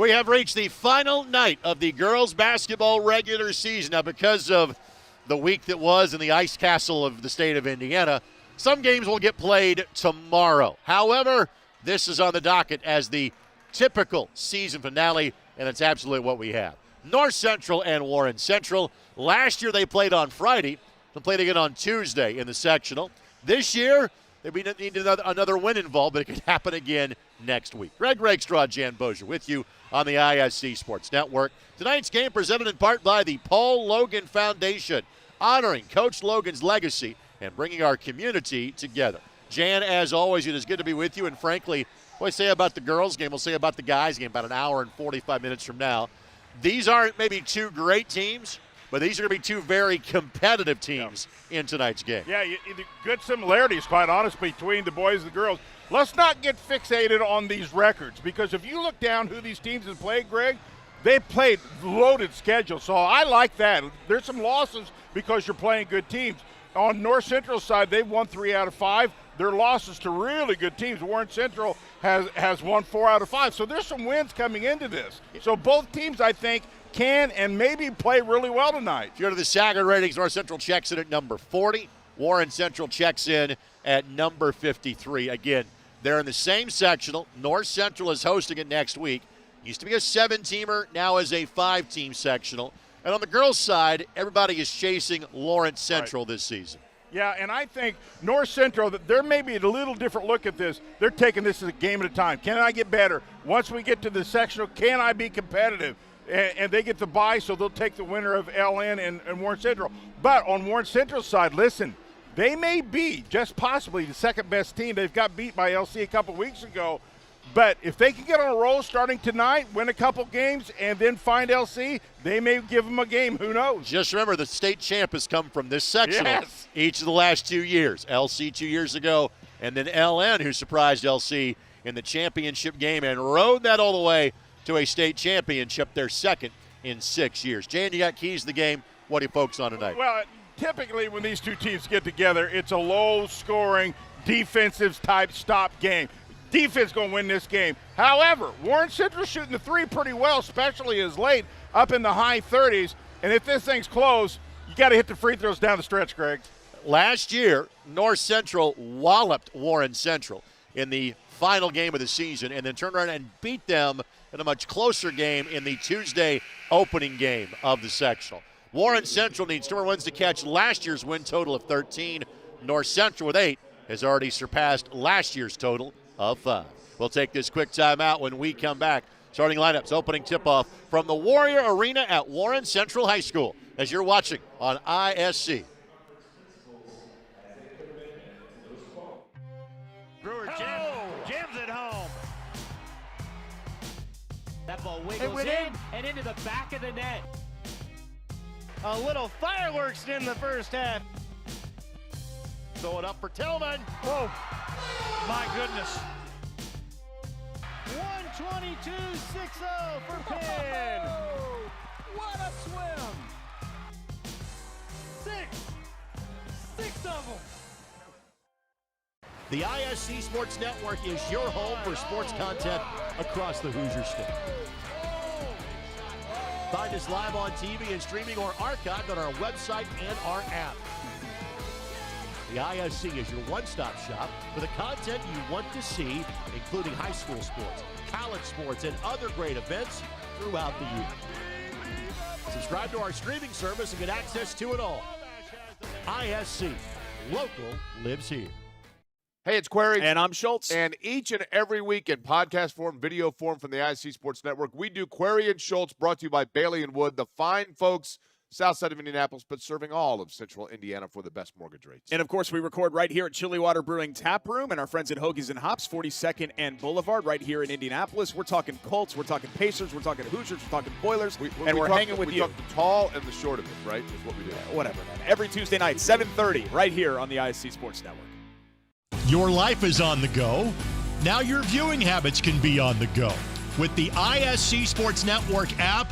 We have reached the final night of the girls basketball regular season. Now, because of the week that was in the ice castle of the state of Indiana, some games will get played tomorrow. However, this is on the docket as the typical season finale, and it's absolutely what we have. North Central and Warren Central. Last year they played on Friday. They played again on Tuesday in the sectional. This year, they need another win involved, but it could happen again next week. Greg Rakestraw, Jan Bozier with you on the ISC Sports Network. Tonight's game presented in part by the Paul Logan Foundation, honoring Coach Logan's legacy and bringing our community together. Jan, as always, it is good to be with you, and frankly, what I say about the girls' game, we'll say about the guys' game about an hour and 45 minutes from now. These aren't maybe two great teams, but these are going to be two very competitive teams in tonight's game. Yeah, good similarities, quite honest, between the boys and the girls. Let's not get fixated on these records, because if you look down who these teams have played, Greg, they played loaded schedule. So I like that. There's some losses because you're playing good teams. On North Central's side, they've won 3 out of 5. Their losses to really good teams. Warren Central has won 4 out of 5. So there's some wins coming into this. So both teams, I think, can and maybe play really well tonight. If you go to the Saga ratings, North Central checks in at number 40. Warren Central checks in at number 53. Again, they're in the same sectional. North Central is hosting it next week. Used to be a 7-teamer, now is a 5-team sectional. And on the girls' side, everybody is chasing Lawrence Central this season. Yeah, and I think North Central, there may be a little different look at this. They're taking this as a game at a time. Can I get better? Once we get to the sectional, can I be competitive? And they get the bye, so they'll take the winner of LN and Warren Central. But on Warren Central's side, listen, they may be just possibly the second-best team. They've got beat by LC a couple weeks ago. But if they can get on a roll starting tonight, win a couple games, and then find LC, they may give them a game. Who knows? Just remember, the state champ has come from this sectional each of the last 2 years. LC 2 years ago, and then LN, who surprised LC in the championship game and rode that all the way to a state championship, their second in 6 years. Jan, you got keys to the game. What do you focus on tonight? Well, typically when these two teams get together, it's a low-scoring, defensive-type stop game. Defense going to win this game. However, Warren Central shooting the 3 pretty well, especially as late, up in the high 30s. And if this thing's close, you got to hit the free throws down the stretch, Greg. Last year, North Central walloped Warren Central in the final game of the season and then turned around and beat them in a much closer game in the Tuesday opening game of the sectional. Warren Central needs 2 more wins to catch last year's win total of 13. North Central with 8 has already surpassed last year's total of 5. We'll take this quick timeout when we come back. Starting lineups, opening tip-off from the Warrior Arena at Warren Central High School as you're watching on ISC. Brewer jams it home. That ball wiggles in and into the back of the net. A little fireworks in the first half. Throw it up for Tillman. Oh, my goodness. 122-6-0 for Penn. What a swim. 6 of them. The ISC Sports Network is your home for sports content across the Hoosier State. Find us live on TV and streaming or archived on our website and our app. The ISC is your one-stop shop for the content you want to see, including high school sports, college sports, and other great events throughout the year. Subscribe to our streaming service and get access to it all. ISC, local lives here. Hey, it's Query. And I'm Schultz. And each and every week in podcast form, video form from the ISC Sports Network, we do Query and Schultz, brought to you by Bailey & Wood, the fine folks south side of Indianapolis, but serving all of central Indiana for the best mortgage rates. And, of course, we record right here at Chilly Water Brewing Tap Room and our friends at Hoagies and Hops, 42nd and Boulevard, right here in Indianapolis. We're talking Colts, we're talking Pacers, we're talking Hoosiers, we're talking Boilers, and we're hanging with you. We talk the tall and the short of it, right, is what we do. Yeah, whatever, man. Every Tuesday night, 7:30, right here on the ISC Sports Network. Your life is on the go. Now your viewing habits can be on the go. With the ISC Sports Network app,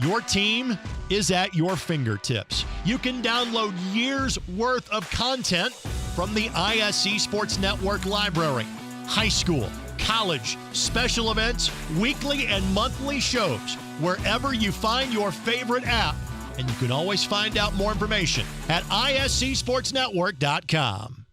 your team is at your fingertips. You can download years' worth of content from the ISC Sports Network library. High school, college, special events, weekly and monthly shows, wherever you find your favorite app. And you can always find out more information at iscsportsnetwork.com.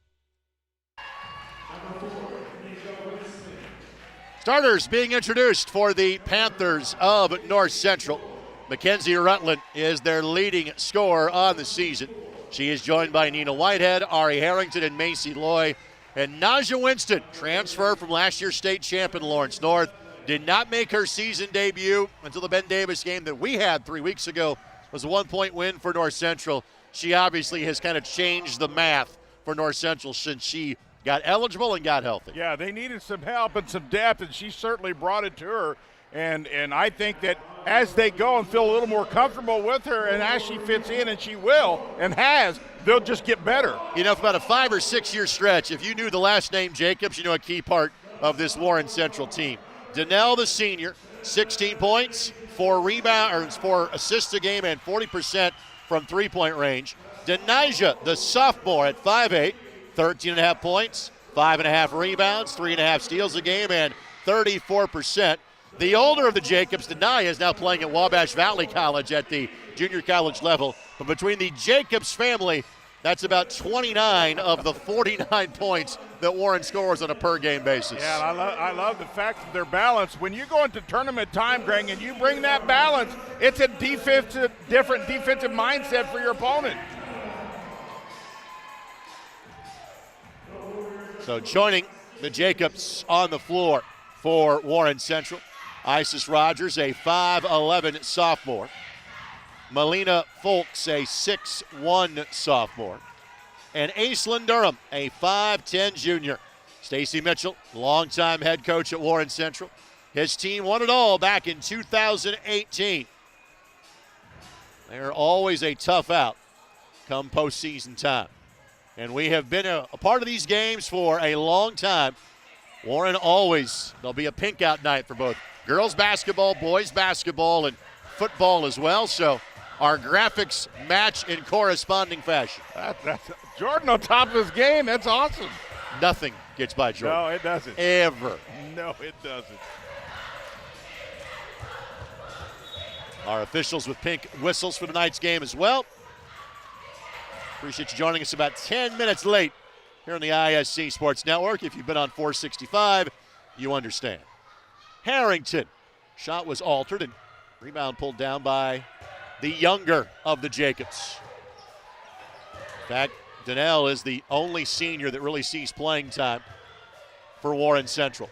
Starters being introduced for the Panthers of North Central. Mackenzie Rutland is their leading scorer on the season. She is joined by Nina Whitehead, Ari Harrington, and Macy Loy. And Naja Winston, transfer from last year's state champion Lawrence North, did not make her season debut until the Ben Davis game that we had 3 weeks ago. It was a 1-point win for North Central. She obviously has kind of changed the math for North Central since she got eligible and got healthy. Yeah, they needed some help and some depth, and she certainly brought it to her. And I think that as they go and feel a little more comfortable with her, and as she fits in, and she will and has, they'll just get better. You know, for about a 5 or 6 year stretch, if you knew the last name Jacobs, you know a key part of this Warren Central team. Donnell, the senior, 16 points, 4 assists a game, and 40% from three-point range. Denijah, the sophomore, at 5'8", 13.5 points, 5.5 rebounds, 3.5 steals a game, and 34%. The older of the Jacobs, Denijah, is now playing at Wabash Valley College at the junior college level. But between the Jacobs family, that's about 29 of the 49 points that Warren scores on a per-game basis. Yeah, and I love the fact that they're balanced. When you go into tournament time, Greg, and you bring that balance, it's a different defensive mindset for your opponent. So joining the Jacobs on the floor for Warren Central, Isis Rogers, a 5'11 sophomore. Melina Folks, a 6'1 sophomore. And Aislinn Durham, a 5'10 junior. Stacy Mitchell, longtime head coach at Warren Central. His team won it all back in 2018. They're always a tough out come postseason time. And we have been a part of these games for a long time. Warren always, there'll be a pink out night for both girls basketball, boys basketball, and football as well. So our graphics match in corresponding fashion. That's Jordan on top of his game. That's awesome. Nothing gets by Jordan. No, it doesn't. Ever. No, it doesn't. Our officials with pink whistles for tonight's game as well. Appreciate you joining us about 10 minutes late here on the ISC Sports Network. If you've been on 465, you understand. Harrington. Shot was altered and rebound pulled down by the younger of the Jacobs. In fact, Donnell is the only senior that really sees playing time for Warren Central.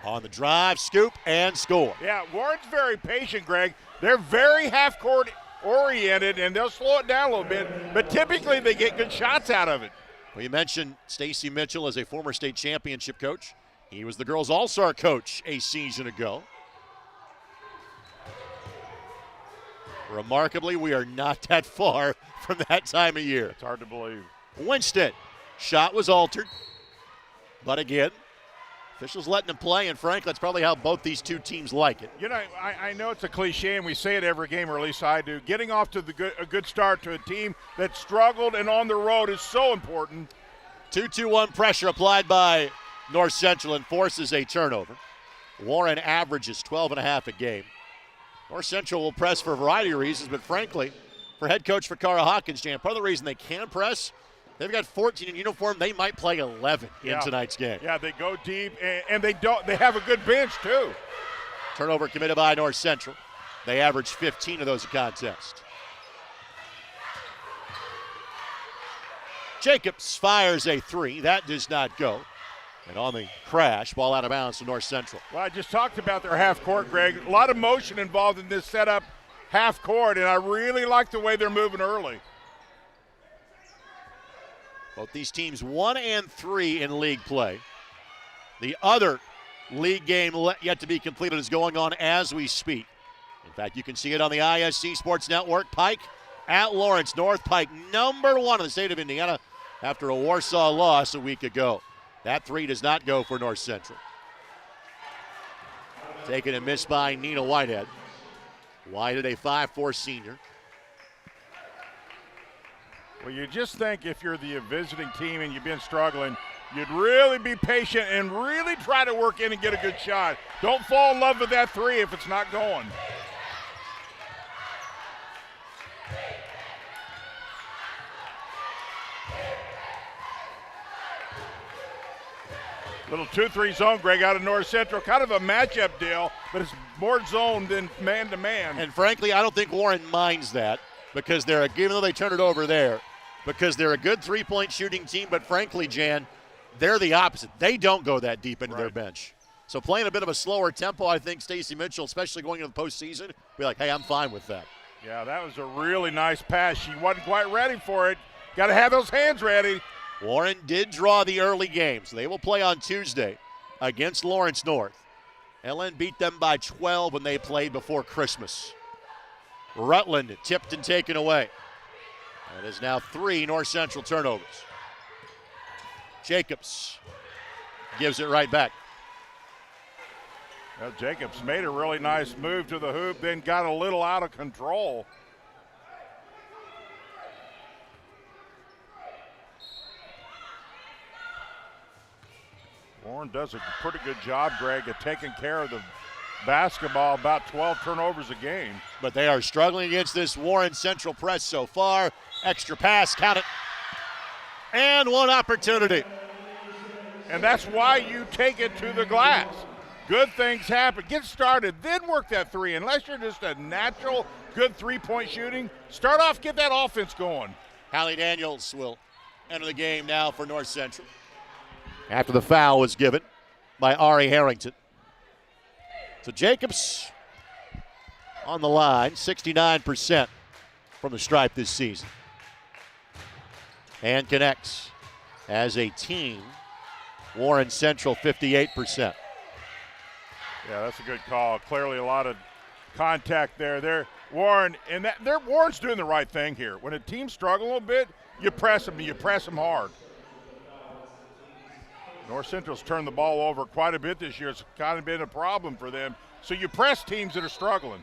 On the drive, scoop, and score. Yeah, Warren's very patient, Greg. They're very half-court oriented, and they'll slow it down a little bit, but typically they get good shots out of it. Well, you mentioned Stacy Mitchell as a former state championship coach. He was the girls' all-star coach a season ago. Remarkably, we are not that far from that time of year. It's hard to believe. Winston, shot was altered, but again, officials letting him play, and frankly, that's probably how both these two teams like it. You know, I know it's a cliche, and we say it every game, or at least I do. Getting off to a good start to a team that struggled and on the road is so important. 2-2-1 pressure applied by North Central and forces a turnover. Warren averages 12.5 a game. North Central will press for a variety of reasons, but frankly, for head coach Fakara Hawkins, Jan, part of the reason they can press, they've got 14 in uniform. They might play 11 in tonight's game. Yeah, they go deep, and they have a good bench, too. Turnover committed by North Central. They average 15 of those a contest. Jacobs fires a three. That does not go. And on the crash, ball out of bounds to North Central. Well, I just talked about their half court, Greg. A lot of motion involved in this setup half court, and I really like the way they're moving early. Both these teams 1 and 3 in league play. The other league game yet to be completed is going on as we speak. In fact, you can see it on the ISC Sports Network. Pike at Lawrence North. Pike number 1 in the state of Indiana after a Warsaw loss a week ago. That three does not go for North Central. Taken and missed by Nina Whitehead. Whitehead, a 5'4 senior. Well, you just think if you're the visiting team and you've been struggling, You'd really be patient and really try to work in and get a good shot. Don't fall in love with that three if it's not going. Little 2-3 zone, Greg, out of North Central. Kind of a matchup deal, but it's more zone than man-to-man. And frankly, I don't think Warren minds that because even though they turn it over there, because they're a good three-point shooting team, but frankly, Jan, they're the opposite. They don't go that deep into their bench. So playing a bit of a slower tempo, I think Stacey Mitchell, especially going into the postseason, be like, hey, I'm fine with that. Yeah, that was a really nice pass. She wasn't quite ready for it. Got to have those hands ready. Warren did draw the early game, so they will play on Tuesday against Lawrence North. LN beat them by 12 when they played before Christmas. Rutland tipped and taken away. It is now 3 North Central turnovers. Jacobs gives it right back. Well, Jacobs made a really nice move to the hoop, then got a little out of control. Warren does a pretty good job, Greg, of taking care of the basketball, about 12 turnovers a game. But they are struggling against this Warren Central press so far. Extra pass, count it. And one opportunity. And that's why you take it to the glass. Good things happen. Get started, then work that three. Unless you're just a natural good three-point shooting, start off, get that offense going. Hallie Daniels will enter the game now for North Central after the foul was given by Ari Harrington. So Jacobs on the line, 69% from the stripe this season. And connects as a team. Warren Central, 58%. Yeah, that's a good call. Clearly a lot of contact there. Warren's doing the right thing here. When a team struggles a little bit, you press them hard. North Central's turned the ball over quite a bit this year. It's kind of been a problem for them. So you press teams that are struggling.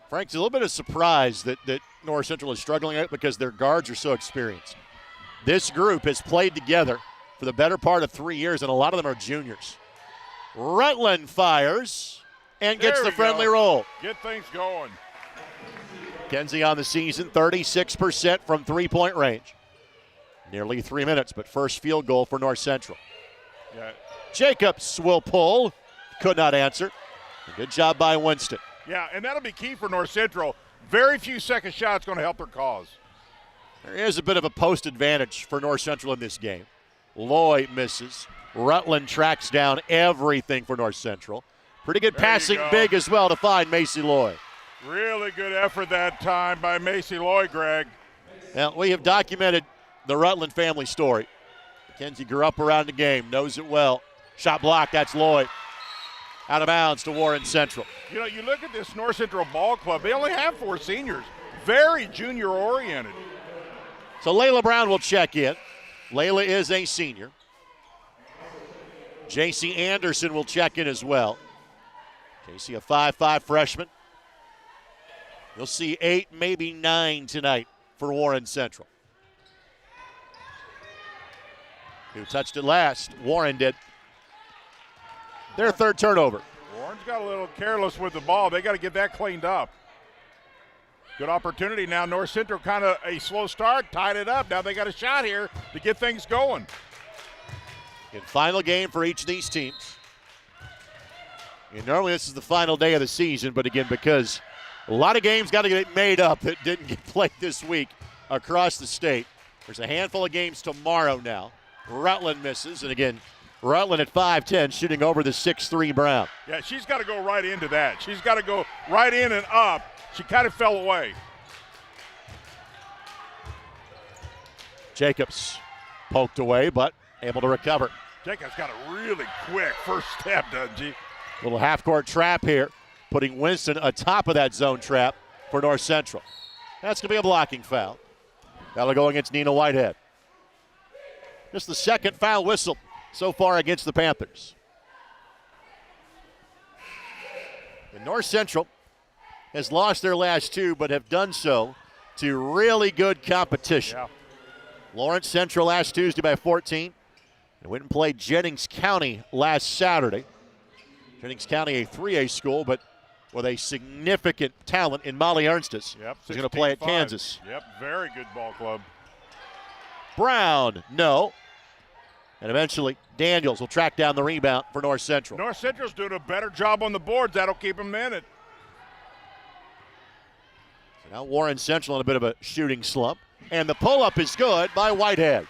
Frank's a little bit of surprise that North Central is struggling at because their guards are so experienced. This group has played together for the better part of 3 years, and a lot of them are juniors. Rutland fires and gets the friendly roll. Get things going. Kenzie on the season, 36% from three-point range. Nearly 3 minutes, but first field goal for North Central. Yeah. Jacobs will pull. Could not answer. A good job by Winston. Yeah, and that'll be key for North Central. Very few second shots going to help their cause. There is a bit of a post advantage for North Central in this game. Loy misses. Rutland tracks down everything for North Central. Pretty good passing big as well to find Macy Loy. Really good effort that time by Macy Loy, Greg. Now, we have documented the Rutland family story. Mackenzie grew up around the game, knows it well. Shot blocked, that's Loy. Out of bounds to Warren Central. You know, you look at this North Central ball club, they only have 4 seniors. Very junior-oriented. So Layla Brown will check in. Layla is a senior. J.C. Anderson will check in as well. J.C. a 5'5 freshman. You'll see 8, maybe 9 tonight for Warren Central. Who touched it last? Warren did. Their third turnover. Warren's got a little careless with the ball. They got to get that cleaned up. Good opportunity now. North Central kind of a slow start, tied it up. Now they got a shot here to get things going. In final game for each of these teams. And normally this is the final day of the season, but again, because a lot of games got to get made up that didn't get played this week across the state. There's a handful of games tomorrow now. Rutland misses, and again, Rutland at 5'10", shooting over the 6'3" Brown. Yeah, she's got to go right into that. She's got to go right in and up. She kind of fell away. Jacobs poked away, but able to recover. Jacobs got a really quick first step, doesn't she? Little half-court trap here, putting Winston atop of that zone trap for North Central. That's going to be a blocking foul. That'll go against Nina Whitehead. Just the second foul whistle so far against the Panthers. And North Central has lost their last 2, but have done so to really good competition. Yeah. Lawrence Central last Tuesday by 14. They went and played Jennings County last Saturday. Jennings County, a 3A school, but with a significant talent in Molly Ernstis. Yep, who's going to play at Kansas. Yep, very good ball club. Brown, no. And eventually, Daniels will track down the rebound for North Central. North Central's doing a better job on the boards. That'll keep them in it. So now Warren Central in a bit of a shooting slump. And the pull-up is good by Whitehead.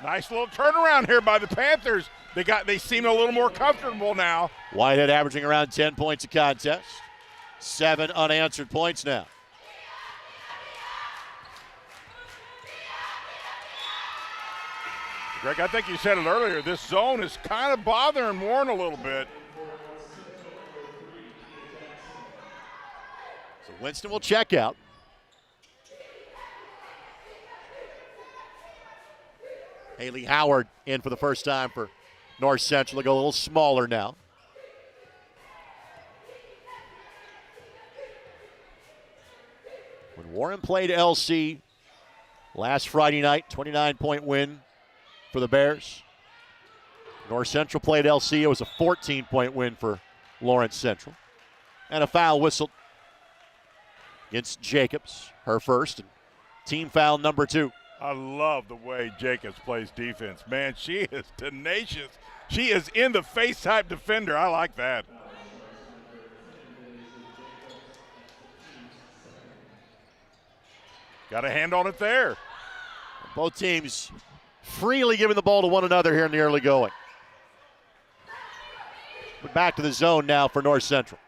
Nice little turnaround here by the Panthers. They seem a little more comfortable now. Whitehead averaging around 10 points a contest. 7 unanswered points now. Greg, I think you said it earlier. This zone is kind of bothering Warren a little bit. So Winston will check out. Haley Howard in for the first time for North Central. They go a little smaller now. When Warren played LC last Friday night, 29-point win for the Bears. North Central played LC. It was a 14-point win for Lawrence Central. And a foul whistled against Jacobs, her first, and team foul number 2. I love the way Jacobs plays defense. Man, she is tenacious. She is in the face type defender. I like that. Got a hand on it there. Both teams freely giving the ball to one another here in the early going. But back to the zone now for North Central.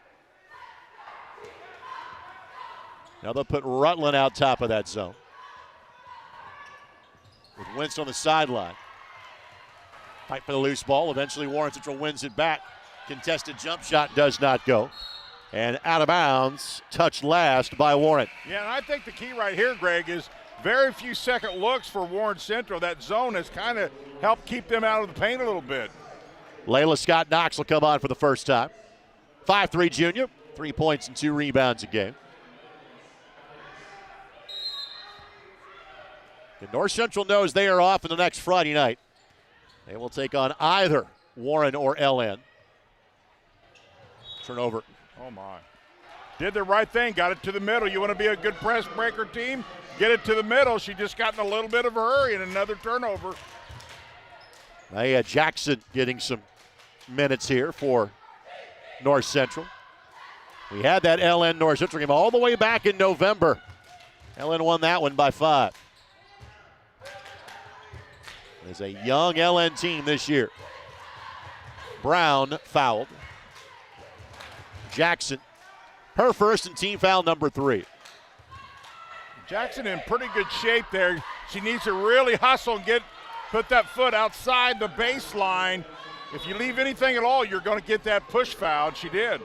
Now they'll put Rutland out top of that zone. With Winston on the sideline. Fight for the loose ball. Eventually Warren Central wins it back. Contested jump shot does not go. And out of bounds, touched last by Warren. Yeah, and I think the key right here, Greg, is very few second looks for Warren Central. That zone has kind of helped keep them out of the paint a little bit. Layla Scott Knox will come on for the first time. 5'3" junior, 3 points and 2 rebounds a game. And North Central knows they are off in the next Friday night. They will take on either Warren or LN. Turnover. Oh, my. Did the right thing, got it to the middle. You want to be a good press breaker team? Get it to the middle. She just got in a little bit of a hurry and another turnover. Maya Jackson getting some minutes here for North Central. We had that LN North Central game all the way back in November. LN won that one by 5. There's a young LN team this year. Brown fouled. Jackson, her first and team foul number 3. Jackson in pretty good shape there. She needs to really hustle and put that foot outside the baseline. If you leave anything at all, you're going to get that push foul. She did.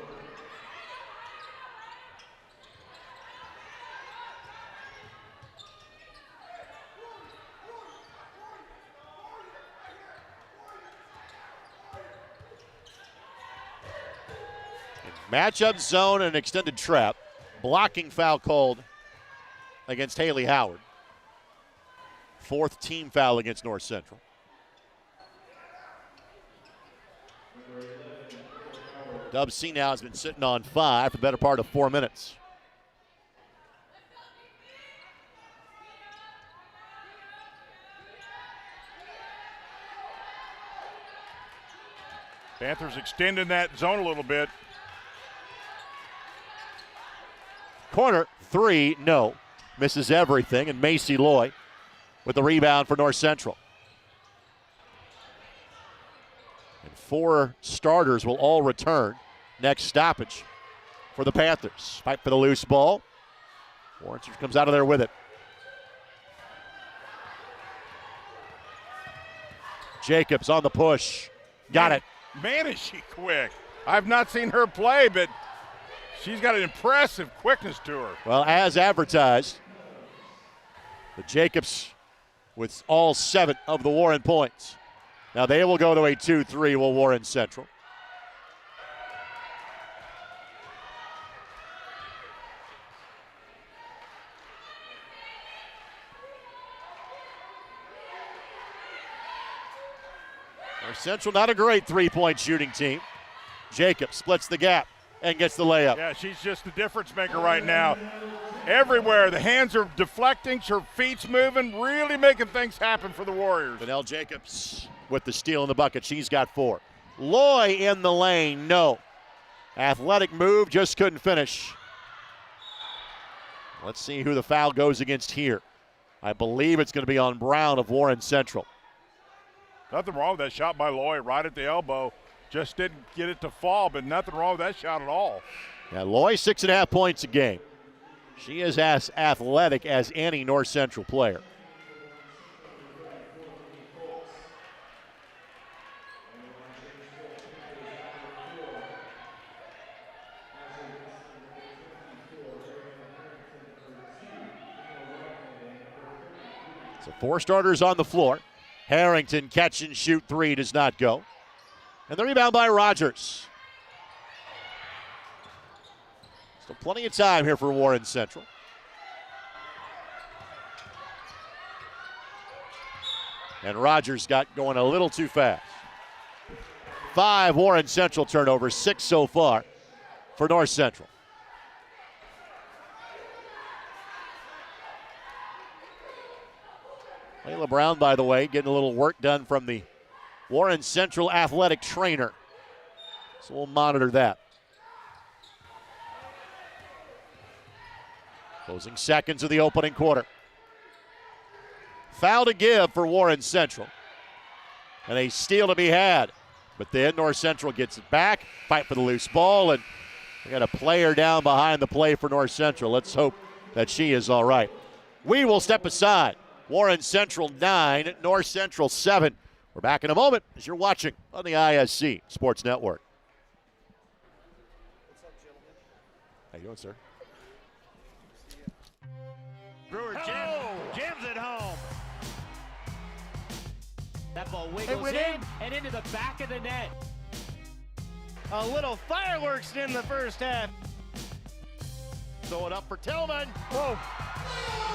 Matchup zone and extended trap. Blocking foul called against Haley Howard. 4th team foul against North Central. Dub C now has been sitting on 5 for the better part of 4 minutes. Panthers extending that zone a little bit. Corner 3, no. Misses everything, and Macy Loy with the rebound for North Central. And 4 starters will all return. Next stoppage for the Panthers. Fight for the loose ball. Warren comes out of there with it. Jacobs on the push. Got it. Man, is she quick. I've not seen her play, but she's got an impressive quickness to her. Well, as advertised, the Jacobs with all 7 of the Warren points. Now they will go to a 2-3 will Warren Central. Central not a great three-point shooting team. Jacob splits the gap and gets the layup. Yeah, she's just the difference maker right now. Everywhere, the hands are deflecting, her feet's moving, really making things happen for the Warriors. Vanell Jacobs with the steal in the bucket. She's got 4. Loy in the lane, no. Athletic move, just couldn't finish. Let's see who the foul goes against here. I believe it's going to be on Brown of Warren Central. Nothing wrong with that shot by Loy right at the elbow. Just didn't get it to fall, but nothing wrong with that shot at all. Yeah, Loy 6.5 points a game. She is as athletic as any North Central player. So 4 starters on the floor. Harrington catch and shoot 3 does not go. And the rebound by Rogers. Still plenty of time here for Warren Central. And Rogers got going a little too fast. 5 Warren Central turnovers, 6 so far for North Central. Layla Brown, by the way, getting a little work done from the Warren Central athletic trainer. So we'll monitor that. Closing seconds of the opening quarter. Foul to give for Warren Central. And a steal to be had. But then North Central gets it back, fight for the loose ball, and we got a player down behind the play for North Central. Let's hope that she is all right. We will step aside. Warren Central 9, North Central 7. We're back in a moment as you're watching on the ISC Sports Network. How you doing, sir? Brewer jams it home. That ball wiggles in and into the back of the net. A little fireworks in the first half. Throw it up for Tillman. Whoa,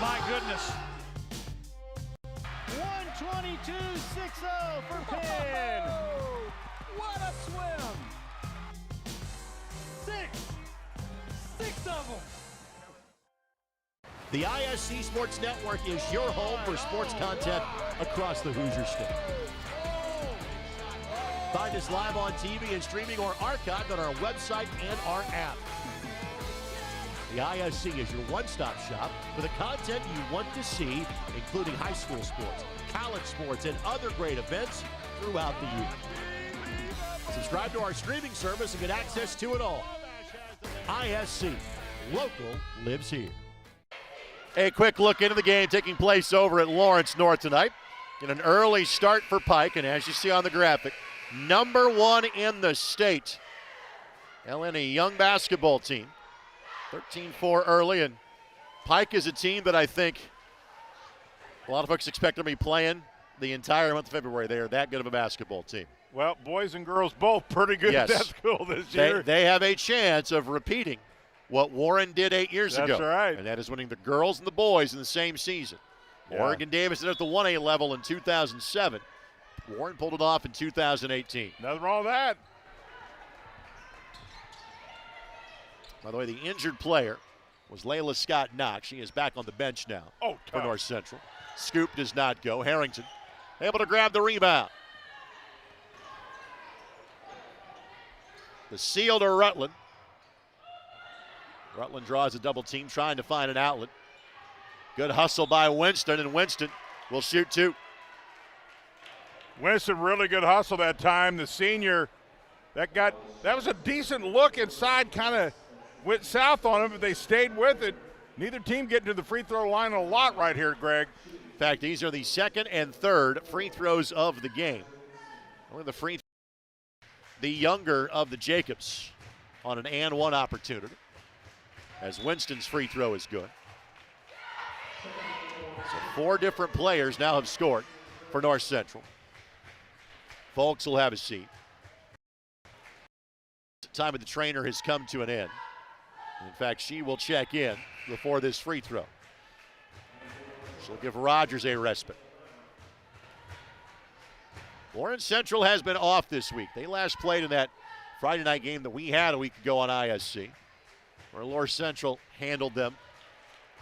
my goodness. 122-6-0 for Penn. Oh, what a swim! 6 of them. The ISC Sports Network is your home for sports content across the Hoosier State. Find us live on TV and streaming or archived on our website and our app. The ISC is your one-stop shop for the content you want to see, including high school sports, college sports, and other great events throughout the year. Subscribe to our streaming service and get access to it all. ISC, local lives here. A quick look into the game taking place over at Lawrence North tonight. In an early start for Pike, and as you see on the graphic, number 1 in the state. LN, a young basketball team. 13-4 early, and Pike is a team that I think a lot of folks expect them to be playing the entire month of February. They are that good of a basketball team. Well, boys and girls both pretty good at that school this year. They have a chance of repeating what Warren did 8 years ago. That's right. And that is winning the girls and the boys in the same season. Yeah. Oregon Davis did it at the 1A level in 2007. Warren pulled it off in 2018. Nothing wrong with that. By the way, the injured player was Layla Scott Knox. She is back on the bench now for North Central. Scoop does not go. Harrington able to grab the rebound. The seal to Rutland. Rutland draws a double team, trying to find an outlet. Good hustle by Winston, and Winston will shoot 2. Winston, really good hustle that time. The senior, that was a decent look inside, kind of went south on him, but they stayed with it. Neither team getting to the free throw line a lot right here, Greg. In fact, these are the second and third free throws of the game. Only the younger of the Jacobs on an and one opportunity, as Winston's free throw is good. So 4 different players now have scored for North Central. Folks will have a seat. The time of the trainer has come to an end. In fact, she will check in before this free throw. She'll give Rogers a respite. Warren Central has been off this week. They last played in that Friday night game that we had a week ago on ISC, where Lower Central handled them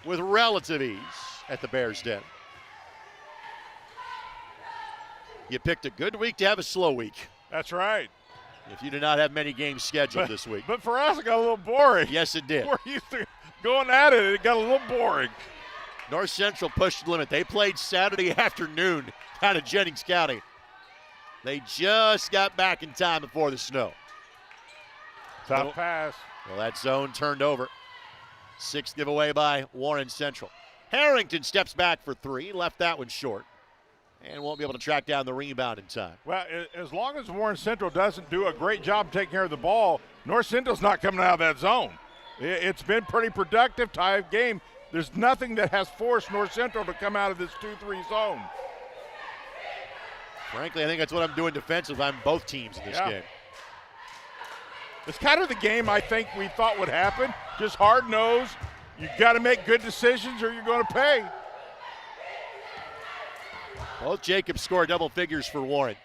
with relative ease at the Bears' Den. You picked a good week to have a slow week. That's right. If you did not have many games scheduled this week. But for us, it got a little boring. Yes, it did. We're used to going at it. It got a little boring. North Central pushed the limit. They played Saturday afternoon down at Jennings County. They just got back in time before the snow. Top pass. Well, that zone turned over. Sixth giveaway by Warren Central. Harrington steps back for three, left that one short, and won't be able to track down the rebound in time. Well, as long as Warren Central doesn't do a great job taking care of the ball, North Central's not coming out of that zone. It's been pretty productive, tie game. There's nothing that has forced North Central to come out of this 2-3 zone. Frankly, I think that's what I'm doing defensively. I'm both teams in this game. It's kind of the game I think we thought would happen. Just hard-nosed. You got to make good decisions or you're going to pay. Both Jacobs score double figures for Warren.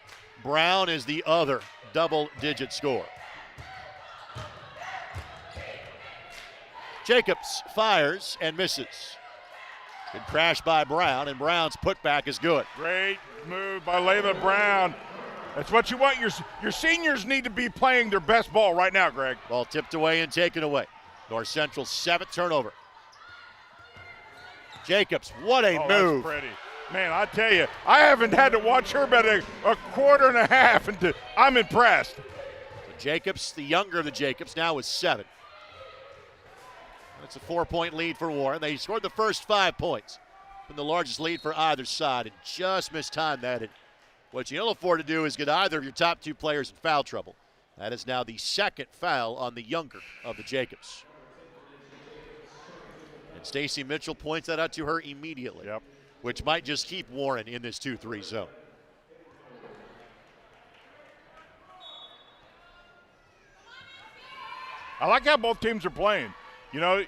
Brown is the other double-digit score. Jacobs fires and misses. Good crash by Brown, and Brown's putback is good. Great move by Layla Brown. That's what you want. Your seniors need to be playing their best ball right now, Greg. Ball tipped away and taken away. North Central's seventh turnover. Jacobs, what a move. That's pretty. Man, I tell you, I haven't had to watch her but a quarter and a half, and I'm impressed. So Jacobs, the younger of the Jacobs, now with 7. That's a 4-point lead for Warren. They scored the first 5 points. Been the largest lead for either side, and just mistimed that. And what you don't afford to do is get either of your top 2 players in foul trouble. That is now the second foul on the younger of the Jacobs. And Stacey Mitchell points that out to her immediately, which might just keep Warren in this 2-3 zone. I like how both teams are playing. You know,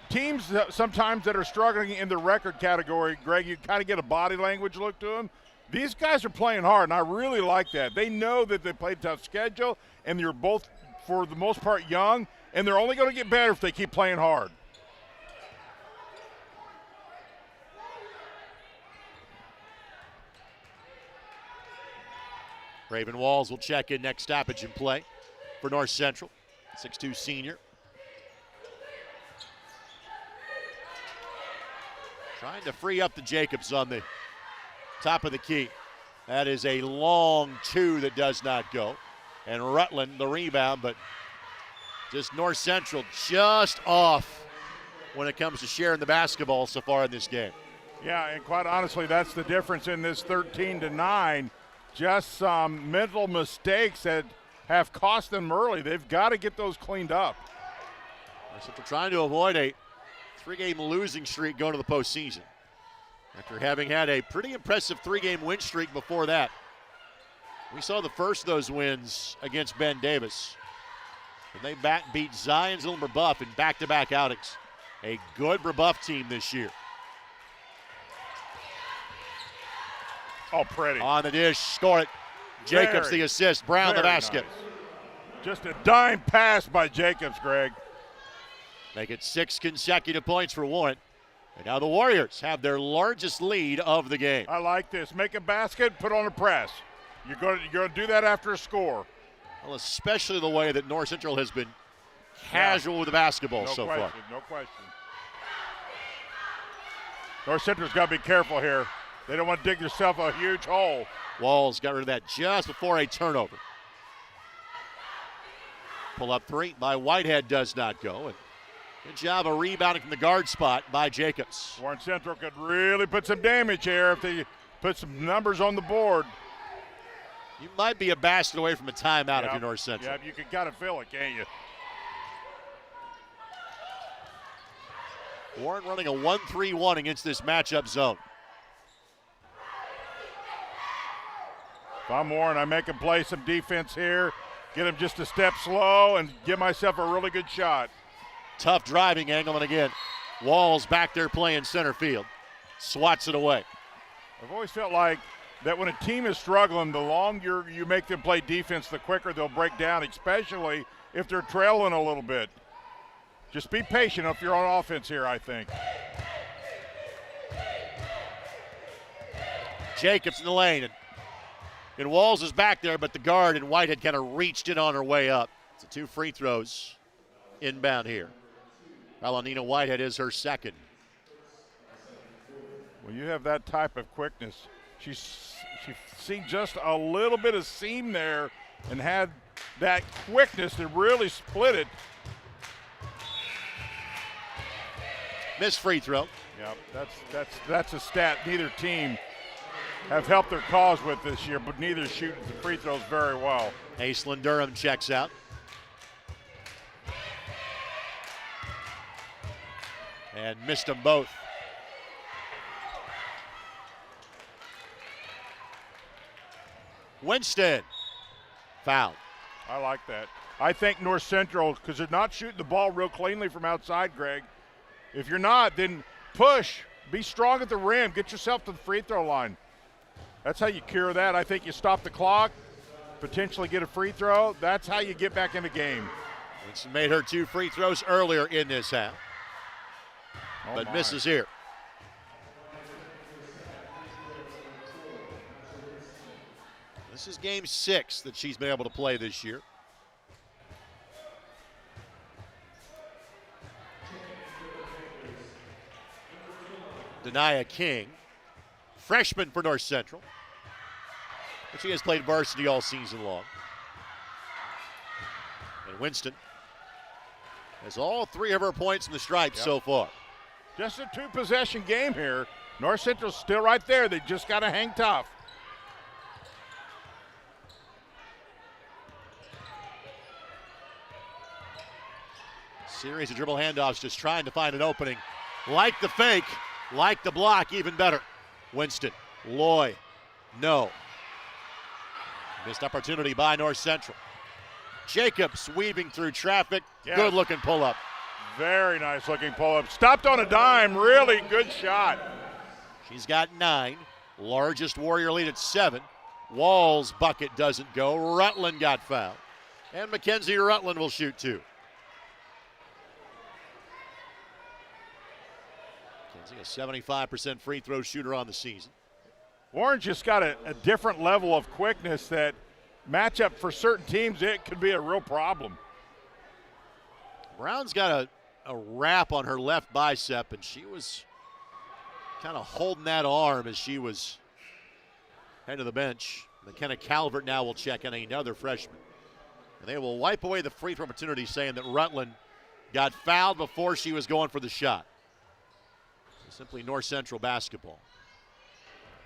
teams sometimes that are struggling in the record category, Greg, you kind of get a body language look to them. These guys are playing hard, and I really like that. They know that they play a tough schedule, and you're both, for the most part, young, and they're only going to get better if they keep playing hard. Raven Walls will check in next stoppage and play for North Central. 6'2 senior. Trying to free up the Jacobs on the top of the key. That is a long 2 that does not go. And Rutland the rebound, but just North Central just off when it comes to sharing the basketball so far in this game. Yeah, and quite honestly, that's the difference in this 13-9. Just some mental mistakes that have cost them early. They've got to get those cleaned up. North Central trying to avoid a 3-game losing streak going to the postseason after having had a pretty impressive 3-game win streak before that. We saw the first of those wins against Ben Davis. And they beat Zionsville and Brebeuf in back-to-back outings. A good Brebeuf team this year. Oh, pretty. On the dish, score it. Jacobs the assist, Brown the basket. Nice. Just a dime pass by Jacobs, Greg. Make it 6 consecutive points for Warren. And now the Warriors have their largest lead of the game. I like this. Make a basket, put on a press. You're going to do that after a score. Well, especially the way that North Central has been casual with the basketball so far. No question. North Central's got to be careful here. They don't want to dig themselves a huge hole. Walls got rid of that just before a turnover. Pull up 3 by Whitehead does not go. And good job of rebounding from the guard spot by Jacobs. Warren Central could really put some damage here if they put some numbers on the board. You might be a basket away from a timeout if you're North Central. Yeah, you can kind of feel it, can't you? Warren running a 1-3-1 against this matchup zone. If I'm Warren, I make him play some defense here, get him just a step slow, and give myself a really good shot. Tough driving angle, and again, Walls back there playing center field. Swats it away. I've always felt like that when a team is struggling, the longer you make them play defense, the quicker they'll break down, especially if they're trailing a little bit. Just be patient if you're on offense here, I think. Jacobs in the lane. And Walls is back there, but the guard and Whitehead kind of reached in on her way up. So 2 free throws inbound here. Valentina Whitehead is her second. When you have that type of quickness, she seen just a little bit of seam there and had that quickness to really split it. Missed free throw. Yeah, that's a stat neither team have helped their cause with this year, but neither shooting the free throws very well. Aislinn Durham checks out. And missed them both. Winston, foul. I like that. I think North Central, because they're not shooting the ball real cleanly from outside, Greg. If you're not, then push. Be strong at the rim. Get yourself to the free throw line. That's how you cure that. I think you stop the clock, potentially get a free throw. That's how you get back in the game. Winston made her 2 free throws earlier in this half, but misses here. This is game 6 that she's been able to play this year. Denia King, freshman for North Central, but she has played varsity all season long. And Winston has all 3 of her points in the stripes so far. Just a 2-possession game here. North Central's still right there. They just got to hang tough. Series of dribble handoffs, just trying to find an opening. Like the fake, like the block, even better. Winston, Loy, no. Missed opportunity by North Central. Jacobs weaving through traffic. Yeah. Good looking pull up. Very nice looking pull up. Stopped on a dime. Really good shot. She's got 9. Largest Warrior lead at 7. Walls bucket doesn't go. Rutland got fouled. And Mackenzie Rutland will shoot 2. Mackenzie, a 75% free throw shooter on the season. Warren just got a different level of quickness that matchup for certain teams, it could be a real problem. Brown's got a wrap on her left bicep, and she was kind of holding that arm as she was heading to the bench. McKenna Calvert now will check in, another freshman. And they will wipe away the free throw opportunity, saying that Rutland got fouled before she was going for the shot. Simply North Central basketball.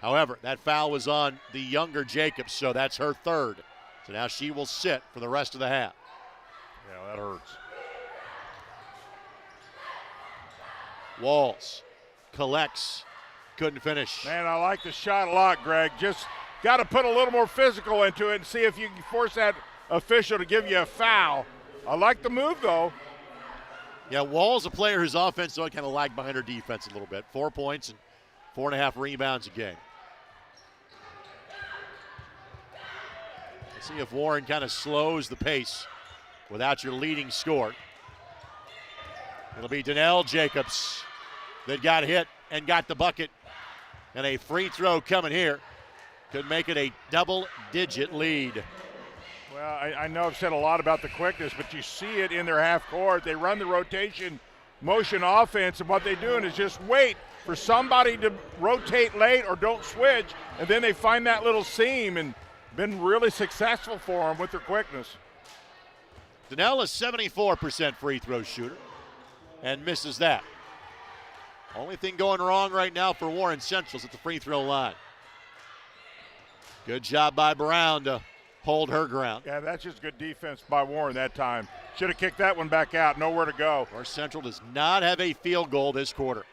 However, that foul was on the younger Jacobs, so that's her 3rd. So now she will sit for the rest of the half. Yeah, that hurts. Walls collects, couldn't finish. Man, I like the shot a lot, Greg. Just got to put a little more physical into it and see if you can force that official to give you a foul. I like the move, though. Yeah, Wall's a player whose offense kind of lagged behind her defense a little bit. 4 points and 4.5 rebounds a game. Let's see if Warren kind of slows the pace without your leading scorer. It'll be Donnell Jacobs that got hit and got the bucket. And a free throw coming here could make it a double-digit lead. Well, I know I've said a lot about the quickness, but you see it in their half court. They run the rotation motion offense, and what they're doing is just wait for somebody to rotate late or don't switch, and then they find that little seam, and been really successful for them with their quickness. Donnell is 74% free throw shooter and misses that. Only thing going wrong right now for Warren Central is at the free throw line. Good job by Brown to hold her ground. Yeah, that's just good defense by Warren that time. Should have kicked that one back out. Nowhere to go. North Central does not have a field goal this quarter.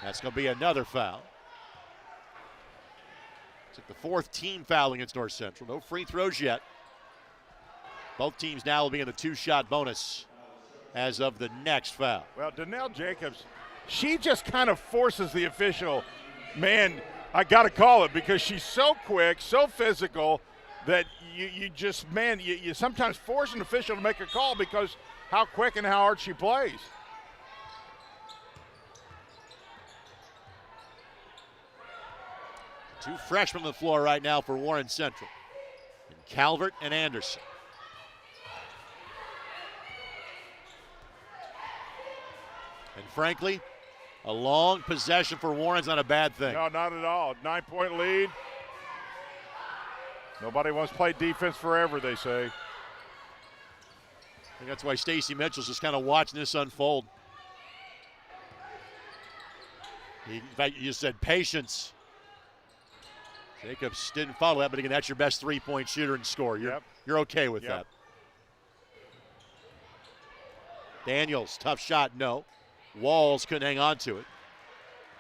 That's going to be another foul. It's like the 4th team foul against North Central. No free throws yet. Both teams now will be in the 2-shot bonus as of the next foul. Well, Donnell Jacobs she just kind of forces the official. Man, I got to call it because she's so quick, so physical that you just, man, you sometimes force an official to make a call because how quick and how hard she plays. Two freshmen on the floor right now for Warren Central. And Calvert and Anderson. And frankly, a long possession for Warren's not a bad thing. No, not at all. 9-point lead. Nobody wants to play defense forever, they say. I think that's why Stacey Mitchell's just kind of watching this unfold. In fact, you said patience. Jacobs didn't follow that, but again, that's your best three-point shooter and scorer. You're okay with that. Daniels, tough shot, no. Walls couldn't hang on to it.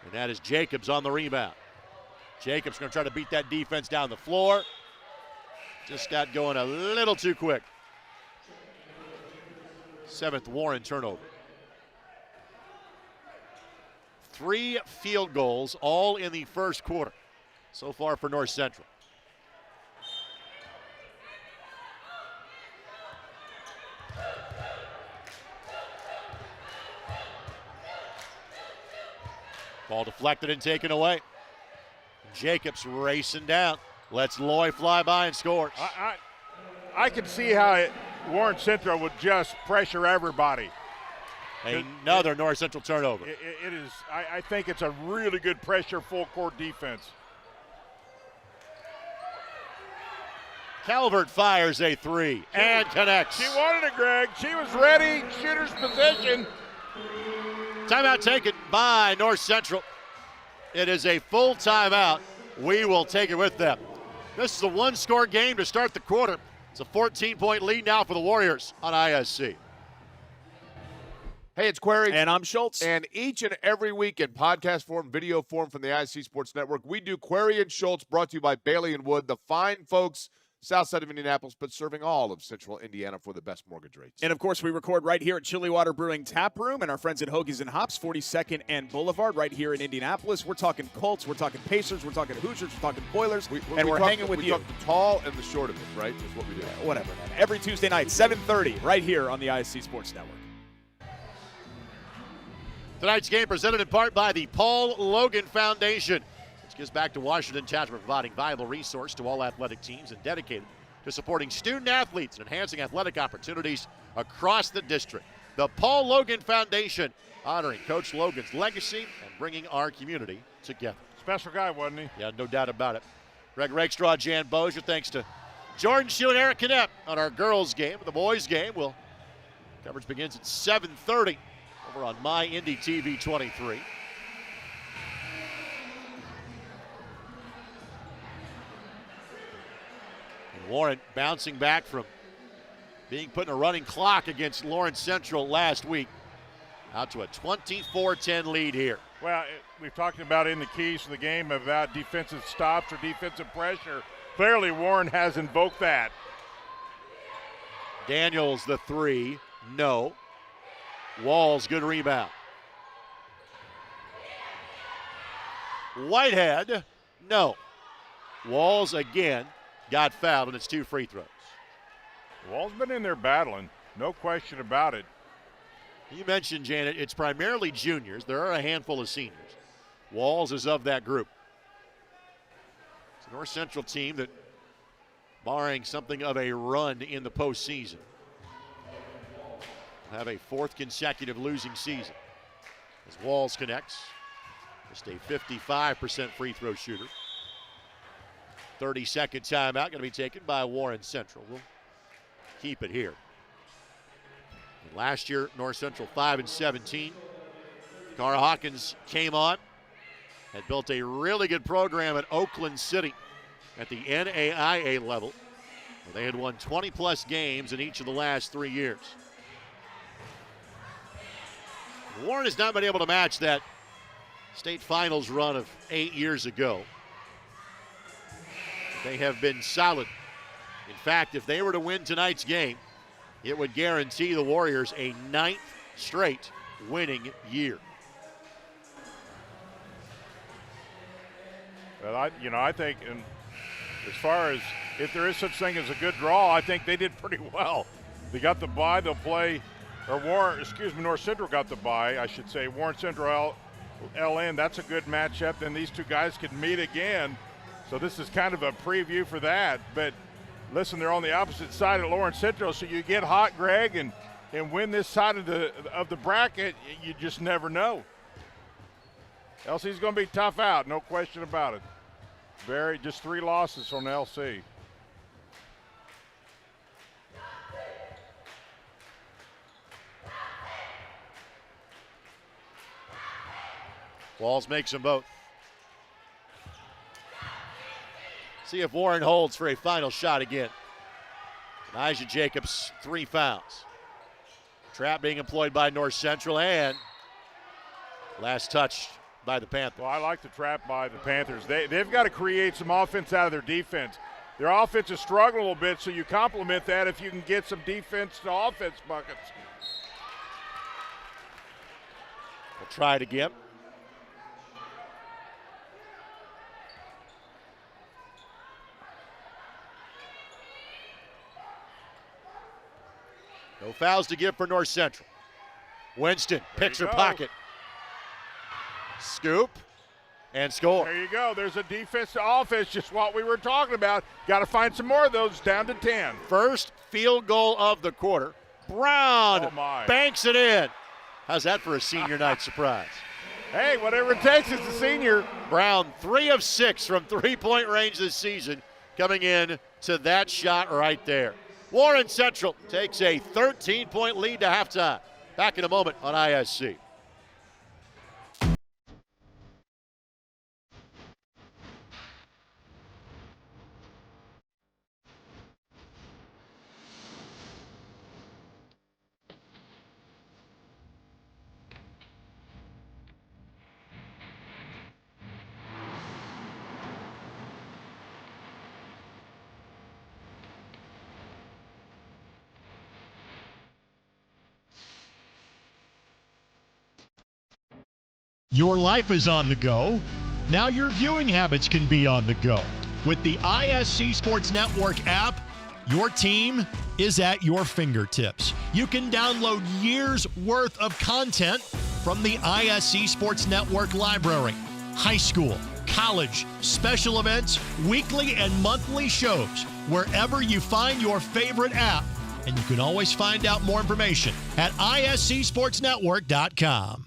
And that is Jacobs on the rebound. Jacobs going to try to beat that defense down the floor. Just got going a little too quick. 7th Warren turnover. 3 field goals, all in the first quarter so far for North Central. Ball deflected and taken away. Jacobs racing down. Lets Loy fly by and scores. I can see how Warren Central would just pressure everybody. Another North Central turnover. It is. I think it's a really good pressure full court defense. Calvert fires a 3 and connects. She wanted it, Greg. She was ready. Shooter's position. Timeout taken by North Central. It is a full timeout. We will take it with them. This is a one-score game to start the quarter. It's a 14-point lead now for the Warriors on ISC. Hey, it's Query. And I'm Schultz. And each and every week in podcast form, video form from the ISC Sports Network, we do Query and Schultz, brought to you by Bailey and Wood, the fine folks south side of Indianapolis, but serving all of central Indiana for the best mortgage rates. And, of course, we record right here at Chili Water Brewing Tap Room and our friends at Hoagies and Hops, 42nd and Boulevard, right here in Indianapolis. We're talking Colts, we're talking Pacers, we're talking Hoosiers, we're talking Boilers, we're hanging with you. We talk the tall and the short of it, right? That's what we do. Yeah, whatever, man. Every Tuesday night, 7:30, right here on the ISC Sports Network. Tonight's game presented in part by the Paul Logan Foundation, which gives back to Washington Township for providing valuable resource to all athletic teams and dedicated to supporting student athletes and enhancing athletic opportunities across the district. The Paul Logan Foundation, honoring Coach Logan's legacy and bringing our community together. Special guy, wasn't he? Yeah, no doubt about it. Greg Rakestraw, Jan Bozier, thanks to Jordan Shue and Eric Knapp on our girls' game. The boys' game, coverage begins at 7:30 over on My Indy TV 23. Warren bouncing back from being put in a running clock against Lawrence Central last week. Out to a 24-10 lead here. Well, we've talked about in the keys to the game about defensive stops or defensive pressure. Clearly, Warren has invoked that. Daniels, the 3, no. Walls, good rebound. Whitehead, no. Walls again. Got fouled, and it's 2 free throws. Wall's been in there battling, no question about it. You mentioned, Janet, it's primarily juniors. There are a handful of seniors. Walls is of that group. It's a North Central team that, barring something of a run in the postseason, will have a 4th consecutive losing season. As Walls connects, just a 55% free throw shooter. 30-second timeout going to be taken by Warren Central. We'll keep it here. And last year, North Central 5-17. Cara Hawkins came on, had built a really good program at Oakland City at the NAIA level. They had won 20-plus games in each of the last 3 years. Warren has not been able to match that state finals run of 8 years ago. They have been solid. In fact, if they were to win tonight's game, it would guarantee the Warriors a 9th straight winning year. But I think, and as far as if there is such thing as a good draw, I think they did pretty well. They got the bye. They'll play, or North Central got the bye, I should say. Warren Central LN, that's a good matchup. Then these two guys could meet again. So this is kind of a preview for that. But listen, they're on the opposite side of Lawrence Central, so you get hot, Greg, and win this side of the bracket. You just never know. LC's going to be tough out, no question about it. Just 3 losses on LC. Walls makes them both. See if Warren holds for a final shot again. Elijah Jacobs, 3 fouls. Trap being employed by North Central, and last touch by the Panthers. Well, I like the trap by the Panthers. They've got to create some offense out of their defense. Their offense is struggling a little bit, so you complement that if you can get some defense to offense buckets. We'll try it again. No fouls to give for North Central. Winston picks her pocket. Scoop and score. There you go. There's a defense to offense, just what we were talking about. Got to find some more of those, down to 10. First field goal of the quarter. Brown banks it in. How's that for a senior night surprise? Hey, whatever it takes, it's a senior. Brown, 3 of 6 from three-point range this season, coming in to that shot right there. Warren Central takes a 13-point lead to halftime. Back in a moment on ISC. Your life is on the go. Now your viewing habits can be on the go. With the ISC Sports Network app, your team is at your fingertips. You can download years' worth of content from the ISC Sports Network library. High school, college, special events, weekly and monthly shows, wherever you find your favorite app. And you can always find out more information at iscsportsnetwork.com.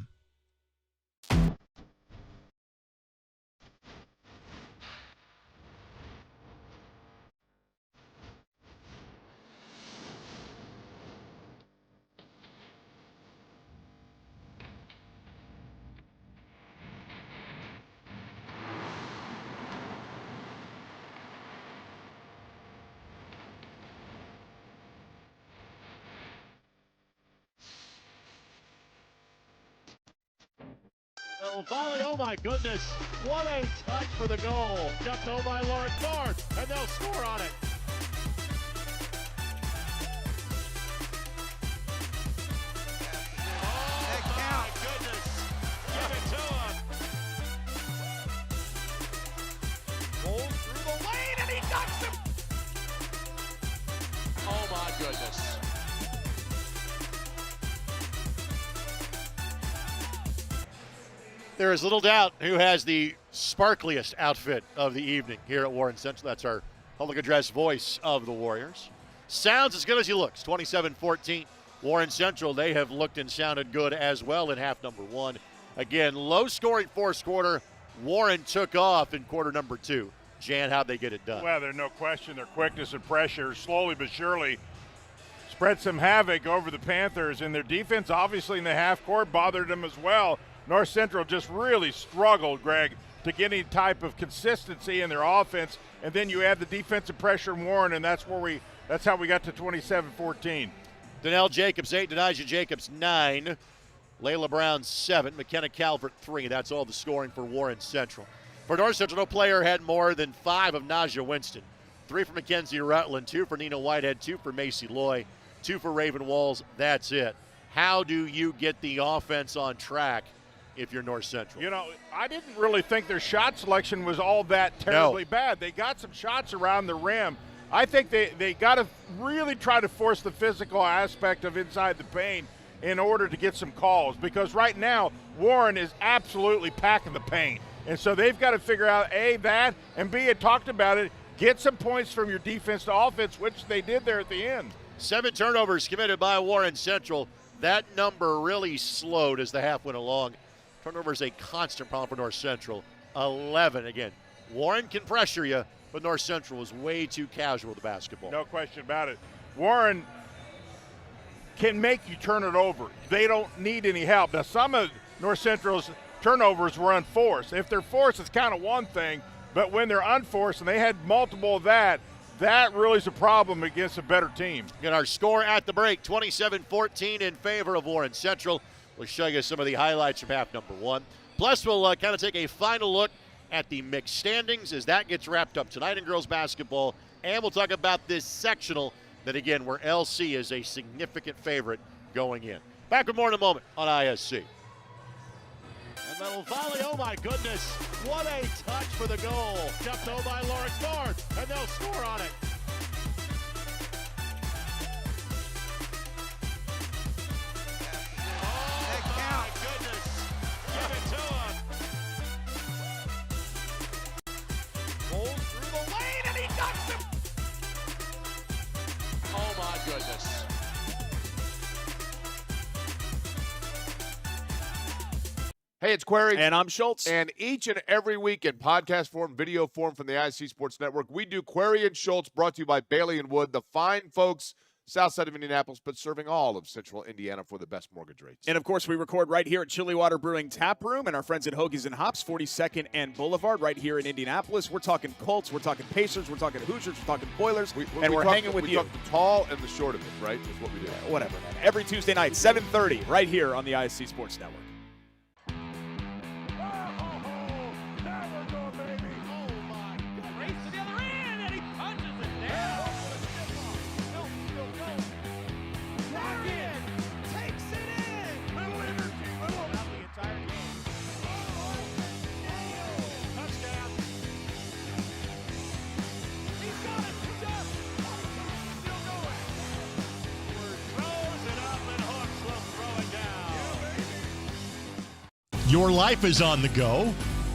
Volley, oh my goodness, what a touch for the goal. Jumped over by Lawrence North, and they'll score on it. Oh my goodness, give it to him. Rolls through the lane, and he ducks him. Oh my goodness. There is little doubt who has the sparkliest outfit of the evening here at Warren Central. That's our public address voice of the Warriors. Sounds as good as he looks. 27-14. Warren Central, they have looked and sounded good as well in half number 1. Again, low-scoring fourth quarter. Warren took off in quarter number 2. Jan, how'd they get it done? Well, there's no question. Their quickness and pressure, slowly but surely, spread some havoc over the Panthers. And their defense, obviously, in the half court bothered them as well. North Central just really struggled, Greg, to get any type of consistency in their offense. And then you add the defensive pressure in Warren, and that's how we got to 27-14. Donnell Jacobs, 8. Denijah Jacobs, 9. Layla Brown, 7. McKenna Calvert, 3. That's all the scoring for Warren Central. For North Central, no player had more than 5 of Naja Winston. 3 for Mackenzie Rutland, 2 for Nina Whitehead, 2 for Macy Loy, 2 for Raven Walls. That's it. How do you get the offense on track if you're North Central. You know, I didn't really think their shot selection was all that terribly bad. They got some shots around the rim. I think they got to really try to force the physical aspect of inside the paint in order to get some calls, because right now Warren is absolutely packing the paint. And so they've got to figure out, A, that, and B, it talked about it, get some points from your defense to offense, which they did there at the end. 7 turnovers committed by Warren Central. That number really slowed as the half went along. Turnovers a constant problem for North Central. 11 again. Warren can pressure you, but North Central was way too casual with the basketball. No question about it. Warren can make you turn it over. They don't need any help. Now, some of North Central's turnovers were unforced. If they're forced, it's kind of one thing, but when they're unforced, and they had multiple of that really is a problem against a better team. Get our score at the break, 27-14 in favor of Warren Central. We'll show you some of the highlights from half number 1. Plus, we'll kind of take a final look at the mixed standings as that gets wrapped up tonight in girls basketball. And we'll talk about this sectional that, again, where LC is a significant favorite going in. Back with more in a moment on ISC. And little volley, oh my goodness, what a touch for the goal. Jumped over by Lawrence North, and they'll score on it. Oh my goodness, give it to him. Rolls through the lane and he ducks him. Oh my goodness. Hey, it's Query. And I'm Schultz. And each and every week in podcast form, video form from the ISC Sports Network, we do Query and Schultz, brought to you by Bailey & Wood, the fine folks south side of Indianapolis, but serving all of central Indiana for the best mortgage rates. And, of course, we record right here at Chili Water Brewing Tap Room and our friends at Hoagies and Hops, 42nd and Boulevard, right here in Indianapolis. We're talking Colts, we're talking Pacers, we're talking Hoosiers, we're talking Boilers, and we're hanging with you. We talk the tall and the short of it, right, is what we do. Whatever, man. Every Tuesday night, 7:30, right here on the ISC Sports Network. Your life is on the go.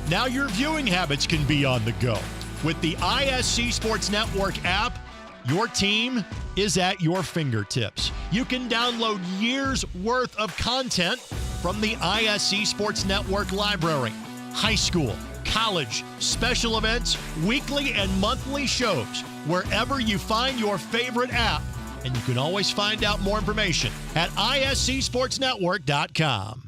Now your viewing habits can be on the go. With the ISC Sports Network app, your team is at your fingertips. You can download years' worth of content from the ISC Sports Network library. High school, college, special events, weekly and monthly shows, wherever you find your favorite app. And you can always find out more information at iscsportsnetwork.com.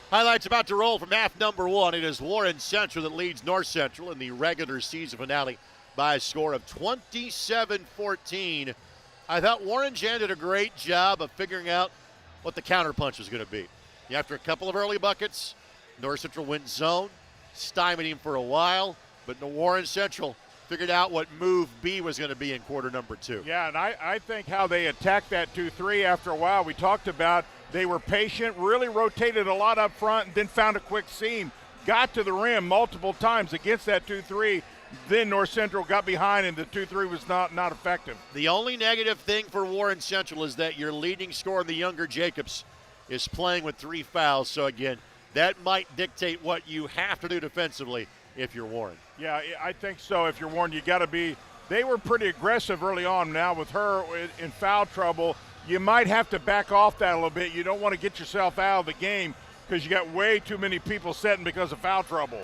Highlights about to roll from half number 1. It is Warren Central that leads North Central in the regular season finale by a score of 27-14. I thought Warren Jan did a great job of figuring out what the counterpunch was going to be. After a couple of early buckets, North Central went zone, stymied him for a while, but Warren Central figured out what move B was going to be in quarter number 2. Yeah, and I think how they attacked that 2-3 after a while, we talked about they were patient, really rotated a lot up front, and then found a quick seam. Got to the rim multiple times against that 2-3. Then North Central got behind, and the 2-3 was not effective. The only negative thing for Warren Central is that your leading scorer, the younger Jacobs, is playing with 3 fouls. So, again, that might dictate what you have to do defensively if you're Warren. Yeah, I think so. If you're Warren, you got to be – they were pretty aggressive early on. Now with her in foul trouble, you might have to back off that a little bit. You don't want to get yourself out of the game because you got way too many people setting because of foul trouble.